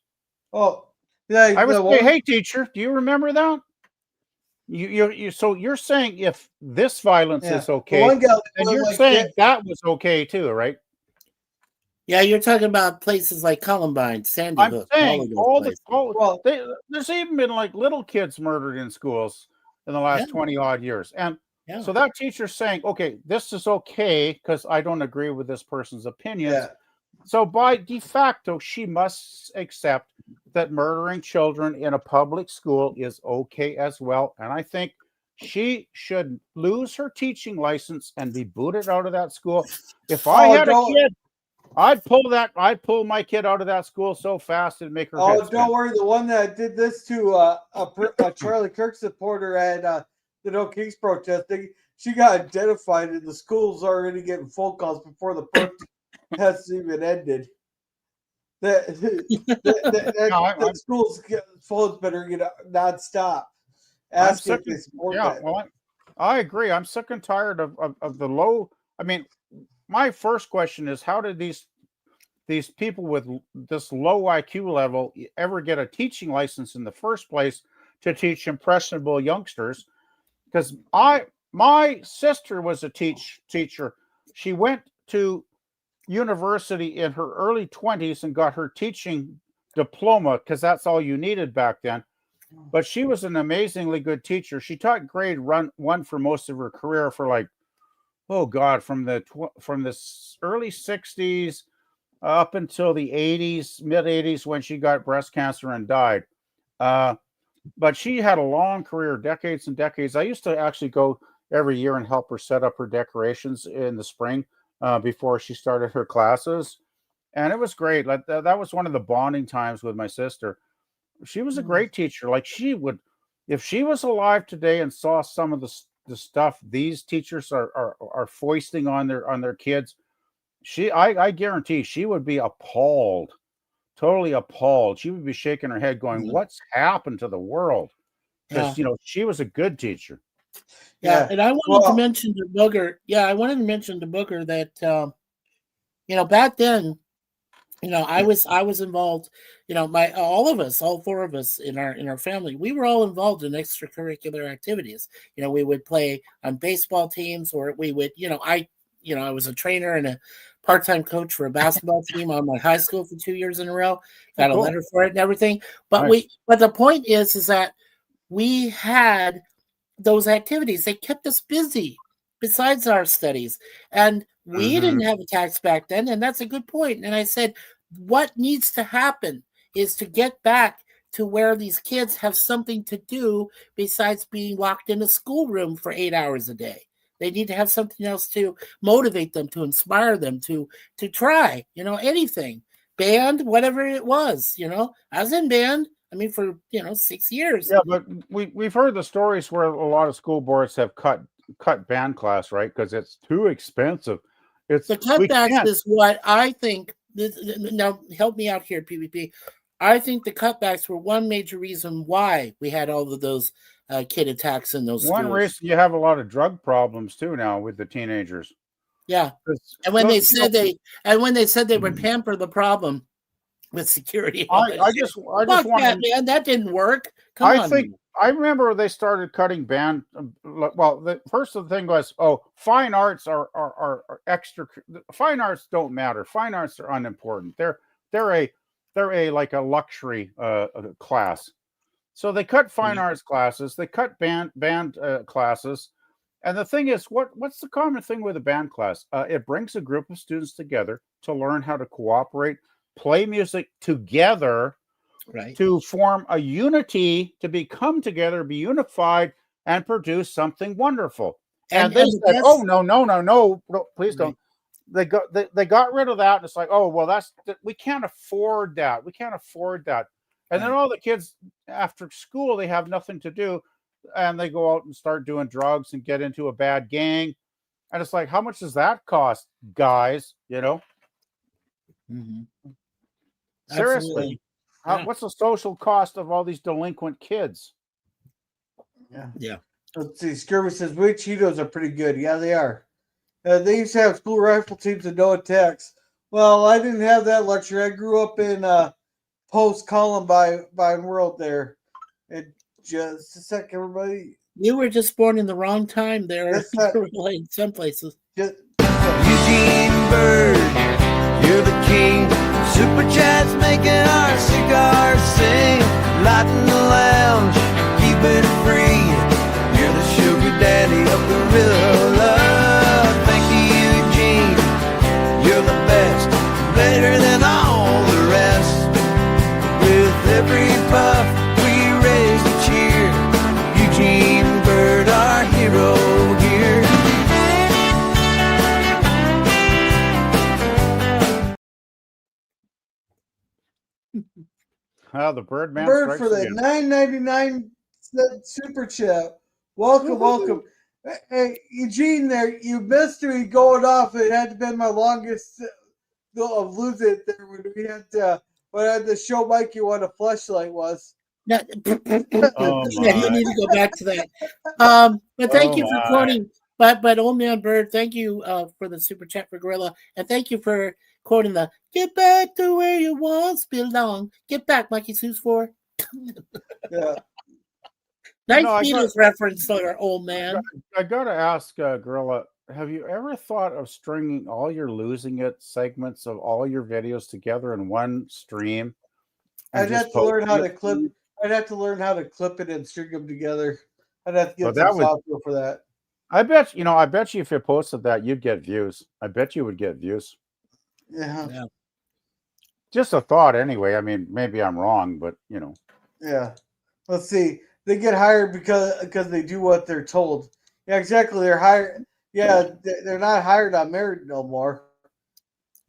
Oh, yeah. I would say, hey, teacher, do you remember that? So you're saying if this violence is okay, and you're saying that was okay too, right? Yeah, you're talking about places like Columbine, Sandy Hook. I'm saying there's even been like little kids murdered in schools in the last 20 odd years. And so that teacher's saying, okay, this is okay because I don't agree with this person's opinions. Yeah. So by de facto, she must accept that murdering children in a public school is okay as well. And I think she should lose her teaching license and be booted out of that school. If I had a kid, I'd pull my kid out of that school so fast and make her. Oh, don't worry. The one that did this to a Charlie Kirk supporter at the No Kings protest, she got identified, and the school's already getting phone calls before the protest has even ended. The school's phones better get nonstop. Asking if they support that. Well, I agree. I'm sick and tired of the low. I mean, my first question is, how did these people with this low IQ level ever get a teaching license in the first place to teach impressionable youngsters. Because my sister was a teacher. She went to university in her early 20s and got her teaching diploma because that's all you needed back then. But she was an amazingly good teacher. She taught grade one for most of her career for like, oh God, from the early 60s up until the 80s, mid 80s, when she got breast cancer and died. But she had a long career, decades and decades. I used to actually go every year and help her set up her decorations in the spring before she started her classes. And it was great. Like that was one of the bonding times with my sister. She was a great teacher. Like she would, if she was alive today and saw some of the stuff these teachers are foisting on their kids, I guarantee she would be appalled, totally appalled. She would be shaking her head, going, "What's happened to the world?" Because she was a good teacher. Yeah, and I wanted to mention to Booger. Yeah, I wanted to mention to Booger that back then, I was involved. All of us, all four of us in our family, we were all involved in extracurricular activities. We would play on baseball teams, or we would, I was a trainer and a part-time coach for a basketball team on my high school for 2 years in a row. Got a letter for it and everything. But nice. But the point is that we had those activities. They kept us busy besides our studies, and we didn't have a tax back then. And that's a good point. And I said, what needs to happen is to get back to where these kids have something to do besides being locked in a schoolroom for 8 hours a day. They need to have something else to motivate them, to inspire them, to try, anything. Band, whatever it was, I was in band. I mean, for 6 years. Yeah, but we've heard the stories where a lot of school boards have cut band class, right? Because it's too expensive. It's the cutbacks is what I think. Now, help me out here, PvP. I think the cutbacks were one major reason why we had all of those kid attacks in those one schools. reason you have a lot of drug problems too now with the teenagers. Yeah, and when they said they would pamper the problem with security, I just want that didn't work. I remember they started cutting band. Well, the first thing was, fine arts are extra. Fine arts don't matter. Fine arts are unimportant. They're a like a luxury class. So they cut fine arts classes. They cut band classes. And the thing is, what's the common thing with a band class? It brings a group of students together to learn how to cooperate, play music together, right, to form a unity, to become together, be unified, and produce something wonderful. And they said, "Oh no, please don't." They got rid of that, and it's like, "Oh well, we can't afford that. We can't afford that." And then all the kids after school, they have nothing to do, and they go out and start doing drugs and get into a bad gang. And it's like, how much does that cost, guys? Mm-hmm. Seriously. What's the social cost of all these delinquent kids? Yeah. Let's see. Scurvy says, "We Cheetos are pretty good." Yeah, they are. They used to have school rifle teams and no attacks. Well, I didn't have that luxury. I grew up in post-Columbine world there. Just a sec, everybody. You were just born in the wrong time there. In some places. Eugene Bird, you're the king. Super Chat's making our cigars sing. Light in the lounge, keep it free. You're the sugar daddy of the real love. Thank you, Eugene. You're the best, better than all the rest. With every puff, we raise a cheer. Eugene Bird, our hero here. The Birdman Bird for the $9.99 super chat. Welcome. Hey, Eugene, there you missed me going off. It had been my longest of losing it there when we had to show Mikey what a fleshlight was. You need to go back to that. But thank you for quoting. But Old Man Bird, thank you for the super chat for Gorilla, and thank you for quoting the "Get back to where you once belong." Get back, Mikey Suits for. Yeah. Nice I Beatles reference there, old man. I got to ask, Gorilla, have you ever thought of stringing all your Losing It segments of all your videos together in one stream? I'd have to learn how to clip. I'd have to learn how to clip it and string them together. I'd have to get some software for that. I bet you if you posted that, you'd get views. I bet you would get views. Yeah. Just a thought, anyway. I mean, maybe I'm wrong, but Yeah. Let's see. They get hired because they do what they're told. Yeah, exactly. They're hired. Yeah, they're not hired on merit no more.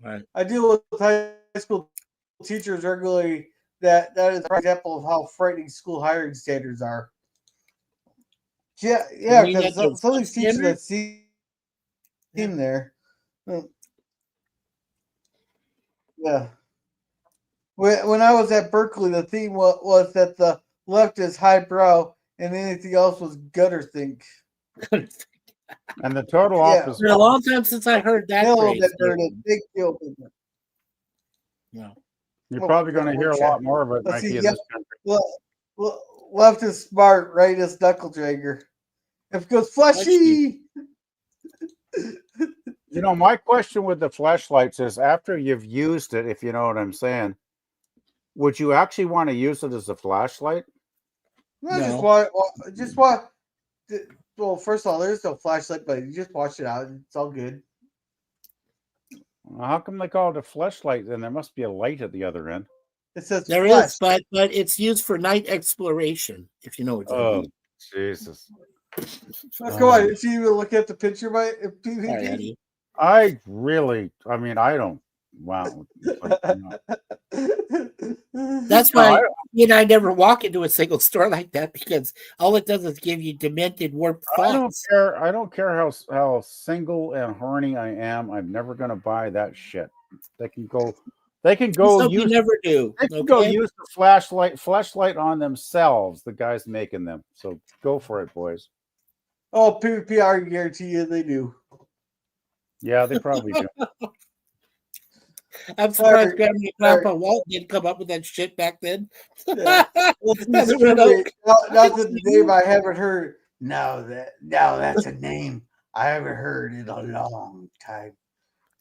Right. I deal with high school teachers regularly. That is an example of how frightening school hiring standards are. Yeah, because some of these teachers that seem there. Yeah. When I was at Berkeley, the theme was that the left is highbrow and anything else was gutter think. And the total opposite. It's been a long time since I heard that phrase. Big deal. Yeah. You're probably going to hear a lot more of it, Mikey, in this country. Left is smart, right is knuckle dragger. If it goes fleshy. My question with the flashlights is, after you've used it, if you know what I'm saying, would you actually want to use it as a flashlight? No. Just watch. Well, first of all, there's no flashlight, but you just watch it out. It's all good. Well, how come they call it a flashlight? Then there must be a light at the other end. It says there flash. is, but it's used for night exploration. If you know what I mean. Jesus! Let's go on. If you even look at the picture, by PvP. I don't. Wow. That's why I never walk into a single store like that, because all it does is give you demented, warped thoughts. I don't care how single and horny I am. I'm never gonna buy that shit. They can go. You never do. They can go use the flashlight on themselves. The guys making them. So go for it, boys. Oh, PvP, I guarantee you they do. Yeah, they probably do. I'm surprised Grandma and Grandpa Walt didn't come up with that shit back then. Yeah. Not the name I haven't heard. No, that's a name I haven't heard in a long time.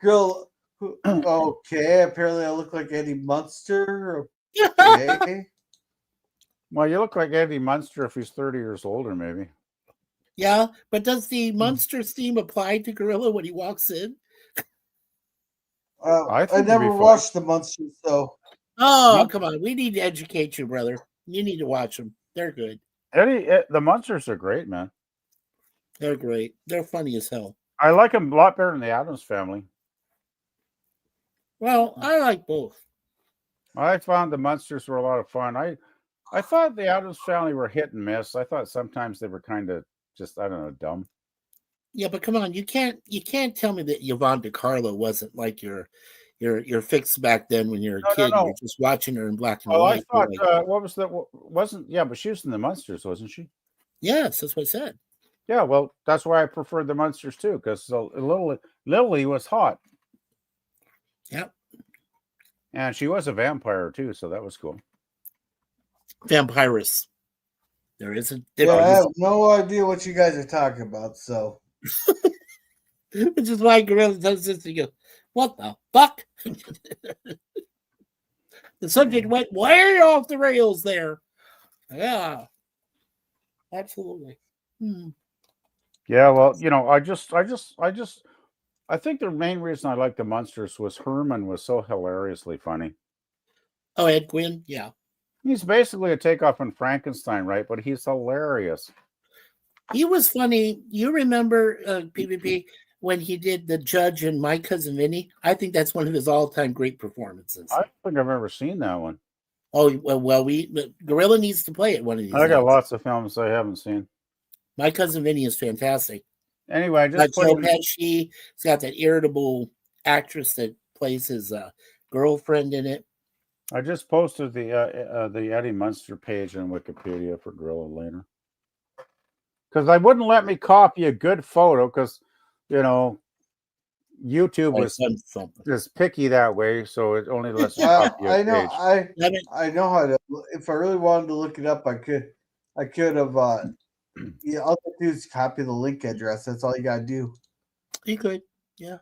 Girl, okay. Apparently, I look like Eddie Munster. Okay. Well, you look like Eddie Munster if he's 30 years older, maybe. Yeah, but does the Munster theme apply to Gorilla when he walks in? I never watched the Munsters, though. Oh, come on. We need to educate you, brother. You need to watch them. They're good. The Munsters are great, man. They're great. They're funny as hell. I like them a lot better than the Addams Family. Well, I like both. I found the Munsters were a lot of fun. I thought the Addams Family were hit and miss. I thought sometimes they were kind of just, I don't know, dumb. Yeah, but come on, you can't tell me that Yvonne DiCarlo wasn't like your fix back then when you're a kid. No. You're just watching her in black and white. I thought like, what was that? Wasn't but she was in the Munsters, wasn't she? Yes, that's what I said. Yeah, well, that's why I preferred the Munsters too, because Lily was hot. Yep. And she was a vampire too, so that was cool. Vampirus. There is a difference. Yeah, I have no idea what you guys are talking about, so. Which is why Gorilla does this and goes, what the fuck? The subject went way off the rails there. Yeah. Absolutely. Yeah, well, I think the main reason I liked the Munsters was Herman was so hilariously funny. Oh, Ed Gwynn? Yeah. He's basically a takeoff on Frankenstein, right? But he's hilarious. He was funny. You remember PvP when he did the judge in My Cousin Vinny? I think that's one of his all-time great performances. I don't think I've ever seen that one. Oh, well, Gorilla needs to play it one of these I got days. lots of films I haven't seen. My Cousin Vinny is fantastic. Anyway, I just Joe Pesci. He's got that irritable actress that plays his girlfriend in it. I just posted the Eddie Munster page on Wikipedia for Gorilla later. Because they wouldn't let me copy a good photo because, YouTube is picky that way, so it only lets you copy a page. I know how to. If I really wanted to look it up, I could. I could have. Yeah, all I do is copy the link address. That's all you gotta do. You could, yeah.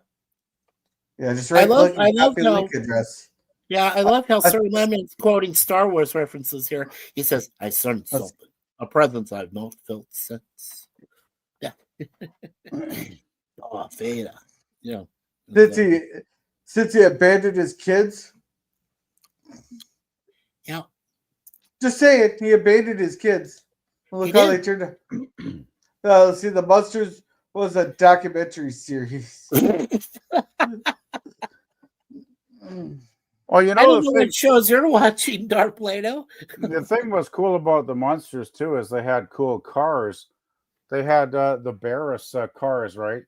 Yeah, just I right love, click I and love copy the how, link address. yeah, I love how I- Sir Lemon's quoting Star Wars references here. He says, "I sensed That's- something, a presence I've not felt since." Yeah. Oh, Vader. Yeah. Since he abandoned his kids, Yeah. just say it. He abandoned his kids. Look He how did. they turned out. Let's see, the Monsters was a documentary series. Well, you I know don't know what shows you're watching, Dark Plato. the thing was cool about the Monsters too is they had cool cars. They had the Barris cars, right?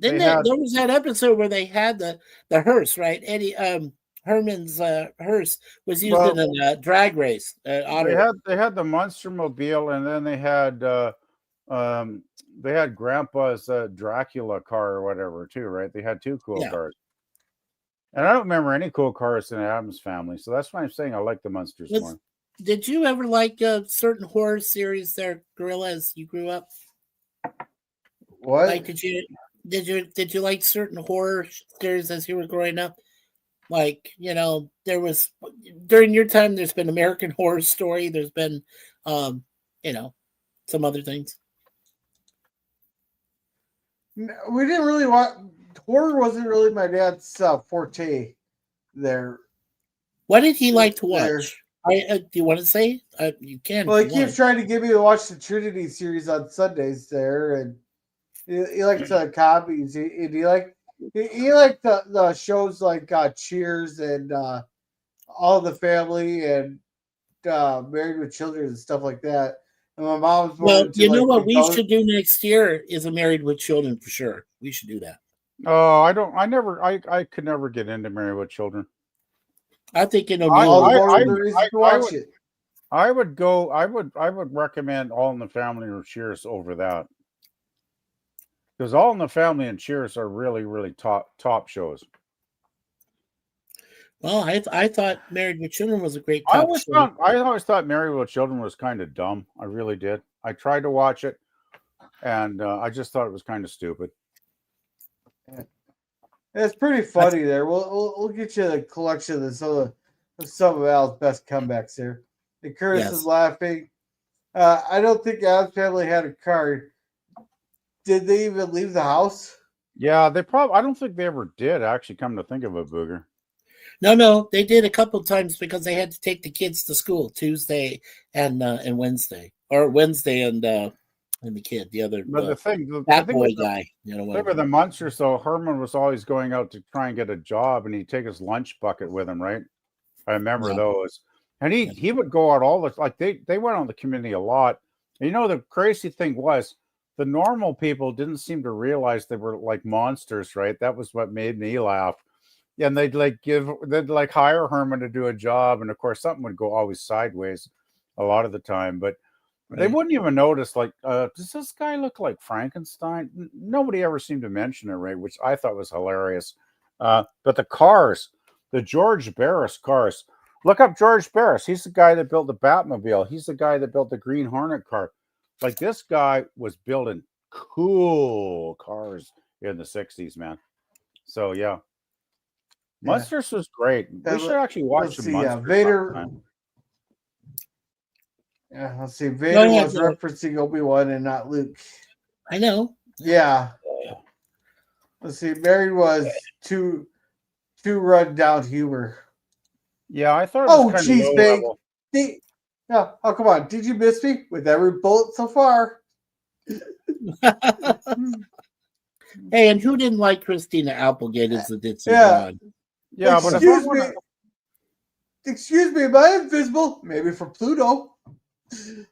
Didn't They they? had There was that episode where they had the hearse, right? Eddie Herman's hearse was used Well, in a drag race. they had the Monster Mobile, and then they had Grandpa's Dracula car or whatever too, right? They had two cool Yeah. cars. And I don't remember any cool cars in the Adams Family, so that's why I'm saying I like the Monsters more. Did you ever like certain horror series there, Gorilla, as you grew up? What? Like, did you like certain horror series as you were growing up? Like, there was during your time. There's been American Horror Story. There's been, some other things. We didn't really watch horror. Wasn't really my dad's forte. There. What did he like to There. watch? Do you want to say? You can. Well, if he you keeps want. trying to get me to watch the Trinity series on Sundays there, and he likes copies. He liked the shows like Cheers and All in the Family and Married with Children and stuff like that. And my mom's more Well, into you know like what we should do next year is a Married with Children for sure. We should do that. Oh, I could never get into Married with Children. I think all the more the reason to watch it. I would recommend All in the Family or Cheers over that. Because All in the Family and Cheers are really, really top shows. Well, I thought Married with Children was a great I top always show. thought Married with Children was kind of dumb. I really did. I tried to watch it, and I just thought it was kind of stupid. It's pretty funny there. We'll get you a collection of some of Al's best comebacks here. And Curtis is laughing. I don't think Al's family had a car. Did they even leave the house? Yeah, I don't think they ever did, actually, come to think of it, Booger. No, they did a couple of times because they had to take the kids to school Tuesday and Wednesday, or Wednesday and the kid, the other. But the thing boy guy, Remember the Monsters, though. Herman was always going out to try and get a job, and he'd take his lunch bucket with him, right? I remember those. And he would go out all the like they went on the community a lot. And the crazy thing was the normal people didn't seem to realize they were like monsters, right? That was what made me laugh. And they'd hire Herman to do a job, and of course something would go always sideways a lot of the time, but they wouldn't even notice, like, does this guy look like Frankenstein? Nobody ever seemed to mention it, right? Which I thought was hilarious. But the cars, the George Barris cars, look up George Barris. He's the guy that built the Batmobile. He's the guy that built the Green Hornet car. Like, this guy was building cool cars in the 60s, man. So, yeah. Monsters was great. We should actually watch the Monsters. Vader. Yeah, let's see. Vader was referencing Obi-Wan and not Luke. I know. Yeah. Let's see. Mary was too run down humor. Yeah, I thought it was kind of low level. Oh, come on. Did you miss me with every bullet so far? Hey, and who didn't like Christina Applegate as the Ditzy Blonde? Yeah, excuse me, am I invisible? Maybe for Pluto.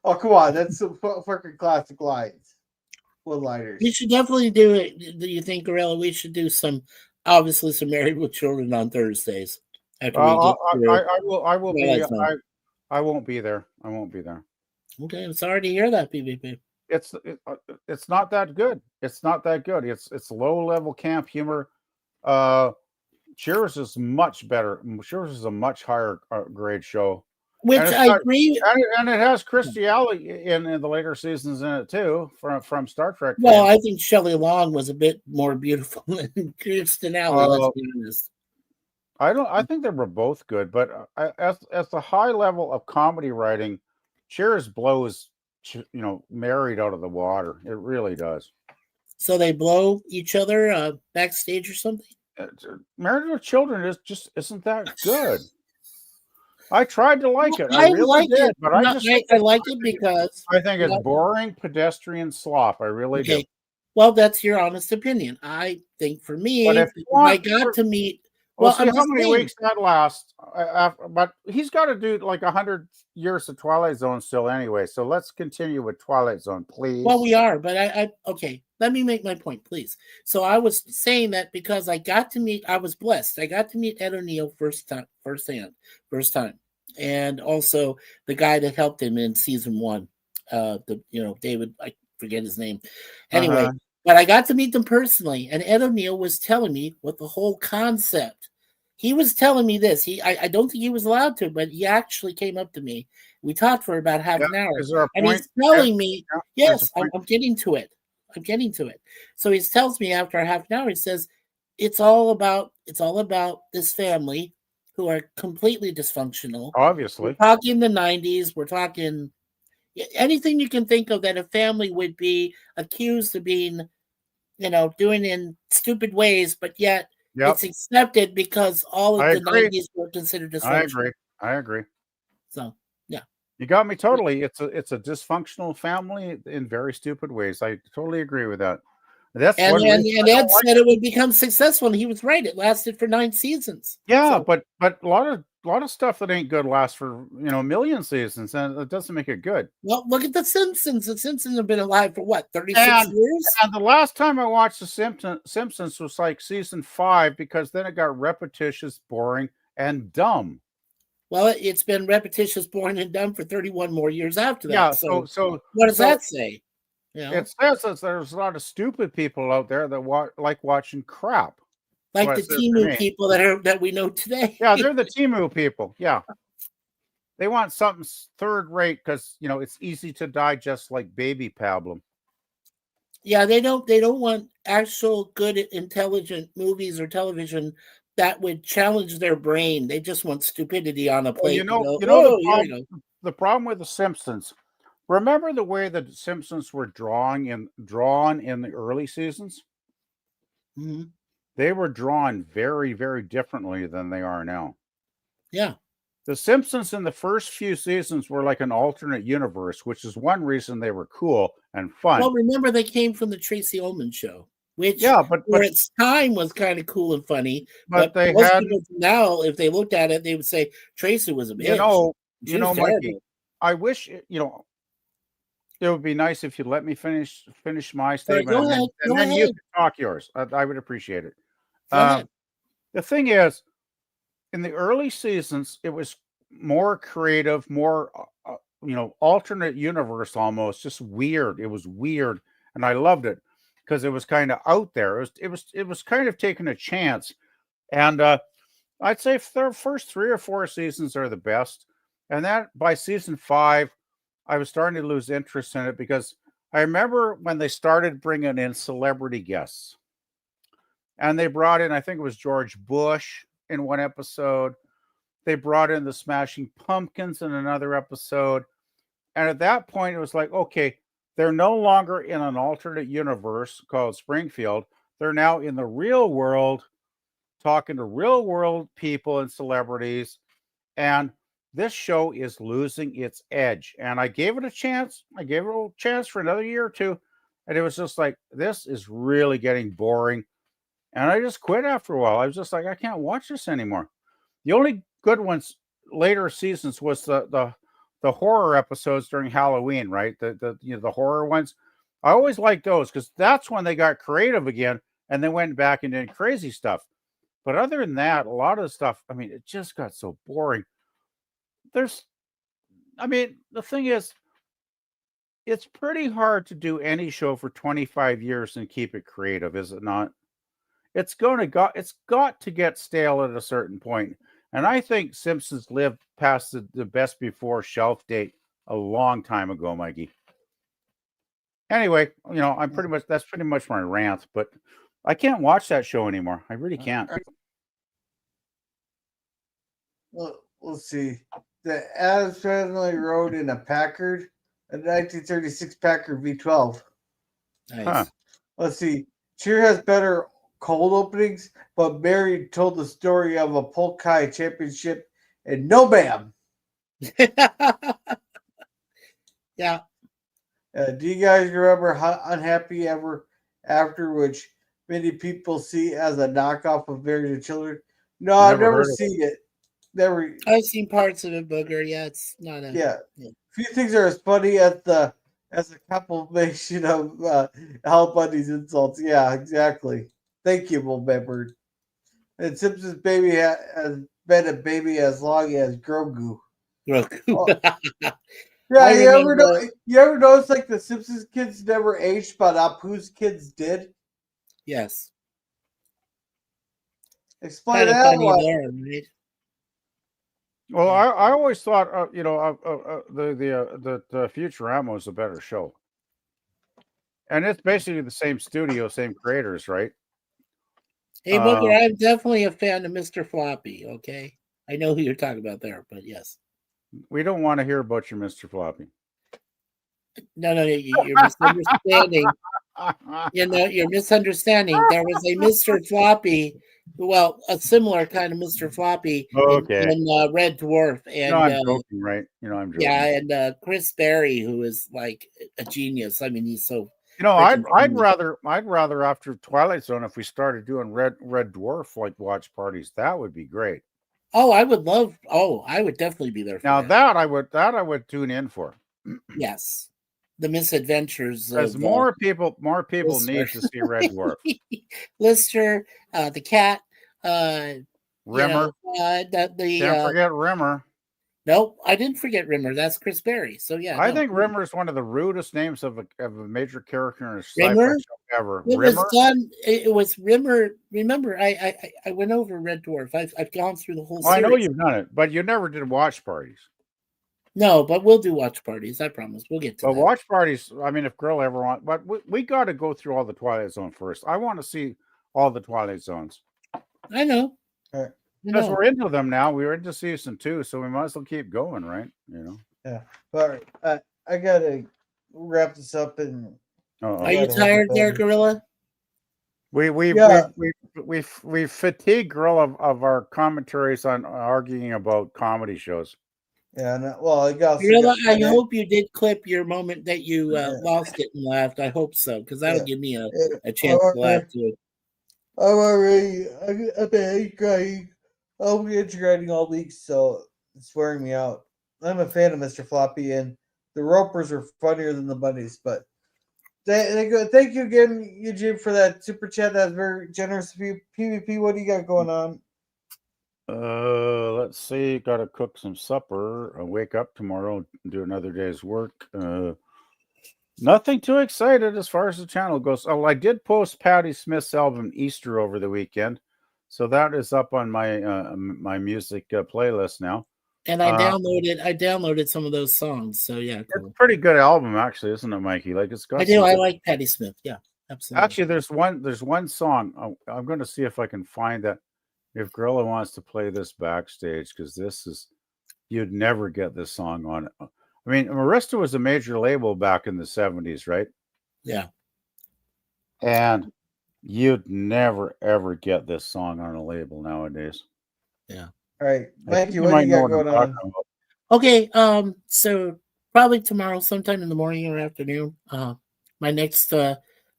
Oh, come on. That's some fucking classic lines. One-liners. We should definitely do it. Do you think, Gorilla? We should do some Married with Children on Thursdays. I will be. I won't be there. I won't be there. Okay, I'm sorry to hear that, PvP. It's not that good. It's not that good. It's low-level camp humor. Cheers is much better. Cheers is a much higher grade show. which And it's I got, agree. and it has Christy Alley in the later seasons in it too, from Star Trek Well, fans. I think Shelley Long was a bit more beautiful than Kirsten Alley. Let's be honest. I think they were both good, but as the high level of comedy writing, Cheers blows Married out of the water. It really does. So they blow each other backstage or something. Married with Children isn't that good. I tried to like it. I I really like did, it. but No, I like it because I think it's boring, pedestrian slop. I really do. okay. Well, that's your honest opinion. I think for me, But if if you I want, got to meet, we'll well, see I'm how just many saying. weeks that lasts. But he's got to do like 100 years of Twilight Zone still anyway. So let's continue with Twilight Zone, please. Well, we are, but I okay. Let me make my point, please. So I was saying that because I was blessed. I got to meet Ed O'Neill first time, and also the guy that helped him in season 1, David. I forget his name. Anyway, but I got to meet them personally, and Ed O'Neill was telling me what the whole concept. He was telling me this. I don't think he was allowed to, but he actually came up to me. We talked for about half an hour. Is there a And point? he's telling me, yes, point. I'm getting to it. I'm getting to it. So he tells me after a half an hour, he says, it's all about this family who are completely dysfunctional. Obviously. We're talking the 90s. We're talking anything you can think of that a family would be accused of being, doing in stupid ways, but yet it's accepted because all of the 90s were considered dysfunctional. I agree. So, yeah. You got me totally. It's a dysfunctional family in very stupid ways. I totally agree with that. That's and Ed said it would become successful, and he was right. It lasted for 9 seasons. Yeah, so, but a lot of stuff that ain't good lasts for a million seasons, and it doesn't make it good. Well, look at the Simpsons. The Simpsons have been alive for what, 36 years? And the last time I watched the Simpsons was like season 5 because then it got repetitious, boring, and dumb. Well, it's been repetitious, boring, and dumb for 31 more years after that. Yeah. So what does that say? It says that there's a lot of stupid people out there that like watching crap. Like the Temu people that we know today. Yeah, they're the Temu people. Yeah. They want something third rate because it's easy to digest like baby pablum. Yeah, they don't want actual good, intelligent movies or television that would challenge their brain. They just want stupidity on a plate. The problem with the Simpsons. Remember the way the Simpsons were drawn in the early seasons? Mm-hmm. They were drawn very, very differently than they are now. Yeah. The Simpsons in the first few seasons were like an alternate universe, which is one reason they were cool and fun. Well, remember they came from the Tracy Ullman show, which but its time was kind of cool and funny. But they most people now, if they looked at it, they would say Tracy was a bitch. Mikey, I wish it would be nice if you let me finish my statement, and then you can talk yours. I would appreciate it. The thing is, in the early seasons, it was more creative, more alternate universe almost, just weird. It was weird, and I loved it because it was kind of out there. It was kind of taking a chance, and I'd say the first 3 or 4 seasons are the best, and that by season 5. I was starting to lose interest in it because I remember when they started bringing in celebrity guests, and they brought in, I think it was George Bush in one episode. They brought in the Smashing Pumpkins in another episode. And at that point, it was like, okay, they're no longer in an alternate universe called Springfield. They're now in the real world, talking to real world people and celebrities. And this show is losing its edge. And I gave it a chance. I gave it a chance for another year or 2. And it was just like, this is really getting boring. And I just quit after a while. I was just like, I can't watch this anymore. The only good ones later seasons was the horror episodes during Halloween, right? The horror ones. I always liked those because that's when they got creative again and they went back and did crazy stuff. But other than that, a lot of the stuff, it just got so boring. The thing is, it's pretty hard to do any show for 25 years and keep it creative, is it not? It's got to get stale at a certain point. And I think Simpsons lived past the best before shelf date a long time ago, Mikey. Anyway, that's pretty much my rant, but I can't watch that show anymore. I really can't. Well, let's see. The Adams Family rode in a Packard, a 1936 Packard V12. Nice. Huh. Let's see. Cheer has better cold openings, but Mary told the story of a Polk High championship and no bam. Yeah. Do you guys remember how Unhappy Ever After, which many people see as a knockoff of Married to Children? No, I've never seen it. Never. I've seen parts of it, Booger. Yeah, it's not a. Yeah. Few things are as funny as a compilation of Al Bundy's insults. Yeah, exactly. Thank you, Will Bedford. And Simpson's baby has been a baby as long as Grogu. Oh. Yeah, you ever notice like the Simpsons kids never aged, but Apu's kids did? Yes. Explain that one. There, right? Well, I always thought the Futurama was a better show, and it's basically the same studio, same creators, right? Hey, Booker, I'm definitely a fan of Mr. Floppy. Okay, I know who you're talking about there, but yes, we don't want to hear about your Mr. Floppy. No, you're misunderstanding. You're misunderstanding. There was a Mr. Floppy, well, a similar kind of Mr. Floppy in Red Dwarf. And no, I'm joking, right? I'm joking. Yeah, and Chris Berry, who is like a genius. I mean, he's so. I'd rather after Twilight Zone, if we started doing Red Dwarf like watch parties, that would be great. Oh, I would love. Oh, I would definitely be there. For that I would tune in for. Yes. The misadventures. Because more people need to see Red Dwarf. Lister, the cat, Rimmer. Can't forget Rimmer. Nope, I didn't forget Rimmer. That's Chris Berry. So yeah, I think Rimmer is one of the rudest names of a major character in a sci-fi show ever. It was Rimmer. Remember, I went over Red Dwarf. I've gone through the whole. I know you've done it, but you never did watch parties. No, but we'll do watch parties. I promise. We'll get to that. Watch parties. I mean, if girl ever wants, but we got to go through all the Twilight Zone first. I want to see all the Twilight Zones. I know. Because we're into them now. We're into season 2, so we might as well keep going, right? Yeah. All right. I gotta wrap this up. And are you tired there, Gorilla? We fatigue Gorilla of our commentaries on arguing about comedy shows. Yeah, I hope you did clip your moment that you lost it and laughed. I hope so, because that'll give me a chance to laugh too. I'm already. I've been crying. I'll be crying all week, so it's wearing me out. I'm a fan of Mr. Floppy, and the Ropers are funnier than the Bunnies. But thank you again, Eugene, for that super chat. That was very generous of you. PvP, what do you got going on? Let's see. Got to cook some supper. I'll wake up tomorrow, do another day's work. Nothing too excited as far as the channel goes. Oh, I did post Patti Smith's album Easter over the weekend, so that is up on my my music playlist now. And I downloaded some of those songs. So yeah, cool. It's a pretty good album, actually, isn't it, Mikey? Like it's got. I like Patti Smith. Yeah, absolutely. Actually, there's one song. I'm going to see if I can find that. If Gorilla wants to play this backstage, because you'd never get this song on it. I mean, Arista was a major label back in the 70s, right? Yeah. And you'd never, ever get this song on a label nowadays. Yeah. All right. Thank you. What do you got going on? Okay. So probably tomorrow, sometime in the morning or afternoon, my next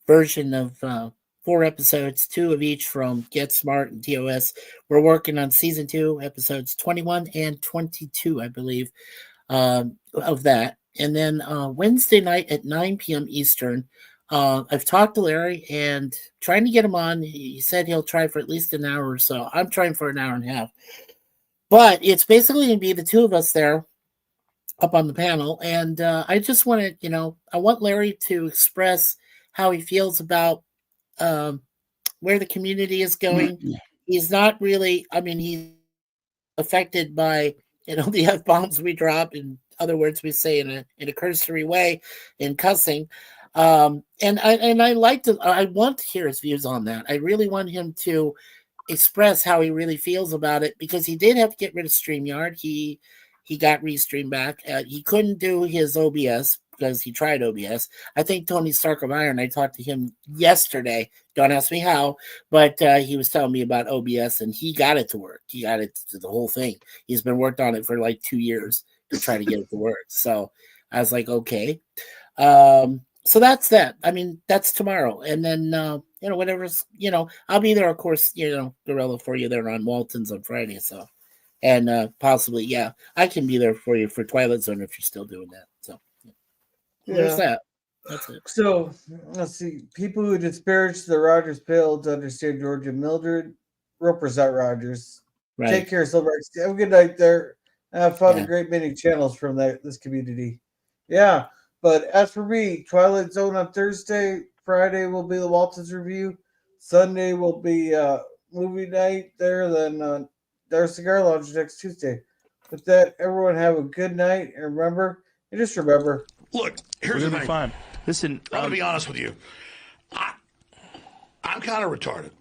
version of 4 episodes, 2 of each from Get Smart and TOS. We're working on season 2, episodes 21 and 22, I believe, of that. And then Wednesday night at 9 p.m. Eastern, I've talked to Larry and trying to get him on. He said he'll try for at least an hour or so. I'm trying for an hour and a half. But it's basically going to be the 2 of us there up on the panel. And I just want to, I want Larry to express how he feels about where the community is going. He's not really, affected by the F bombs we drop, in other words we say in a cursory way, in cussing. And I want to hear his views on that. I really want him to express how he really feels about it, because he did have to get rid of StreamYard. He got Restream back. He couldn't do his OBS because he tried OBS. I think Tony Stark of Iron, I talked to him yesterday. Don't ask me how, but he was telling me about OBS, and he got it to work. He got it to the whole thing. He's been working on it for like 2 years to try to get it to work. So I was like, okay. So that's that. I mean, that's tomorrow. And then, whatever's, I'll be there, of course, Gorilla, for you there on Walton's on Friday. So, and possibly, yeah, I can be there for you for Twilight Zone if you're still doing that. So, there's that. That's it. So, let's see. People who disparage the Rogers fail to understand Georgia Mildred. Roper's not Rogers. Right. Take care, Silverback. Have a good night there. I've found Yeah. a great many channels from this community. Yeah. But as for me, Twilight Zone on Thursday. Friday will be the Waltons review. Sunday will be movie night there. Then their Cigar Lounge next Tuesday. With that, everyone have a good night. And just remember. Look, here's the thing. Fine. Listen, I'm going to be honest with you. I'm kind of retarded.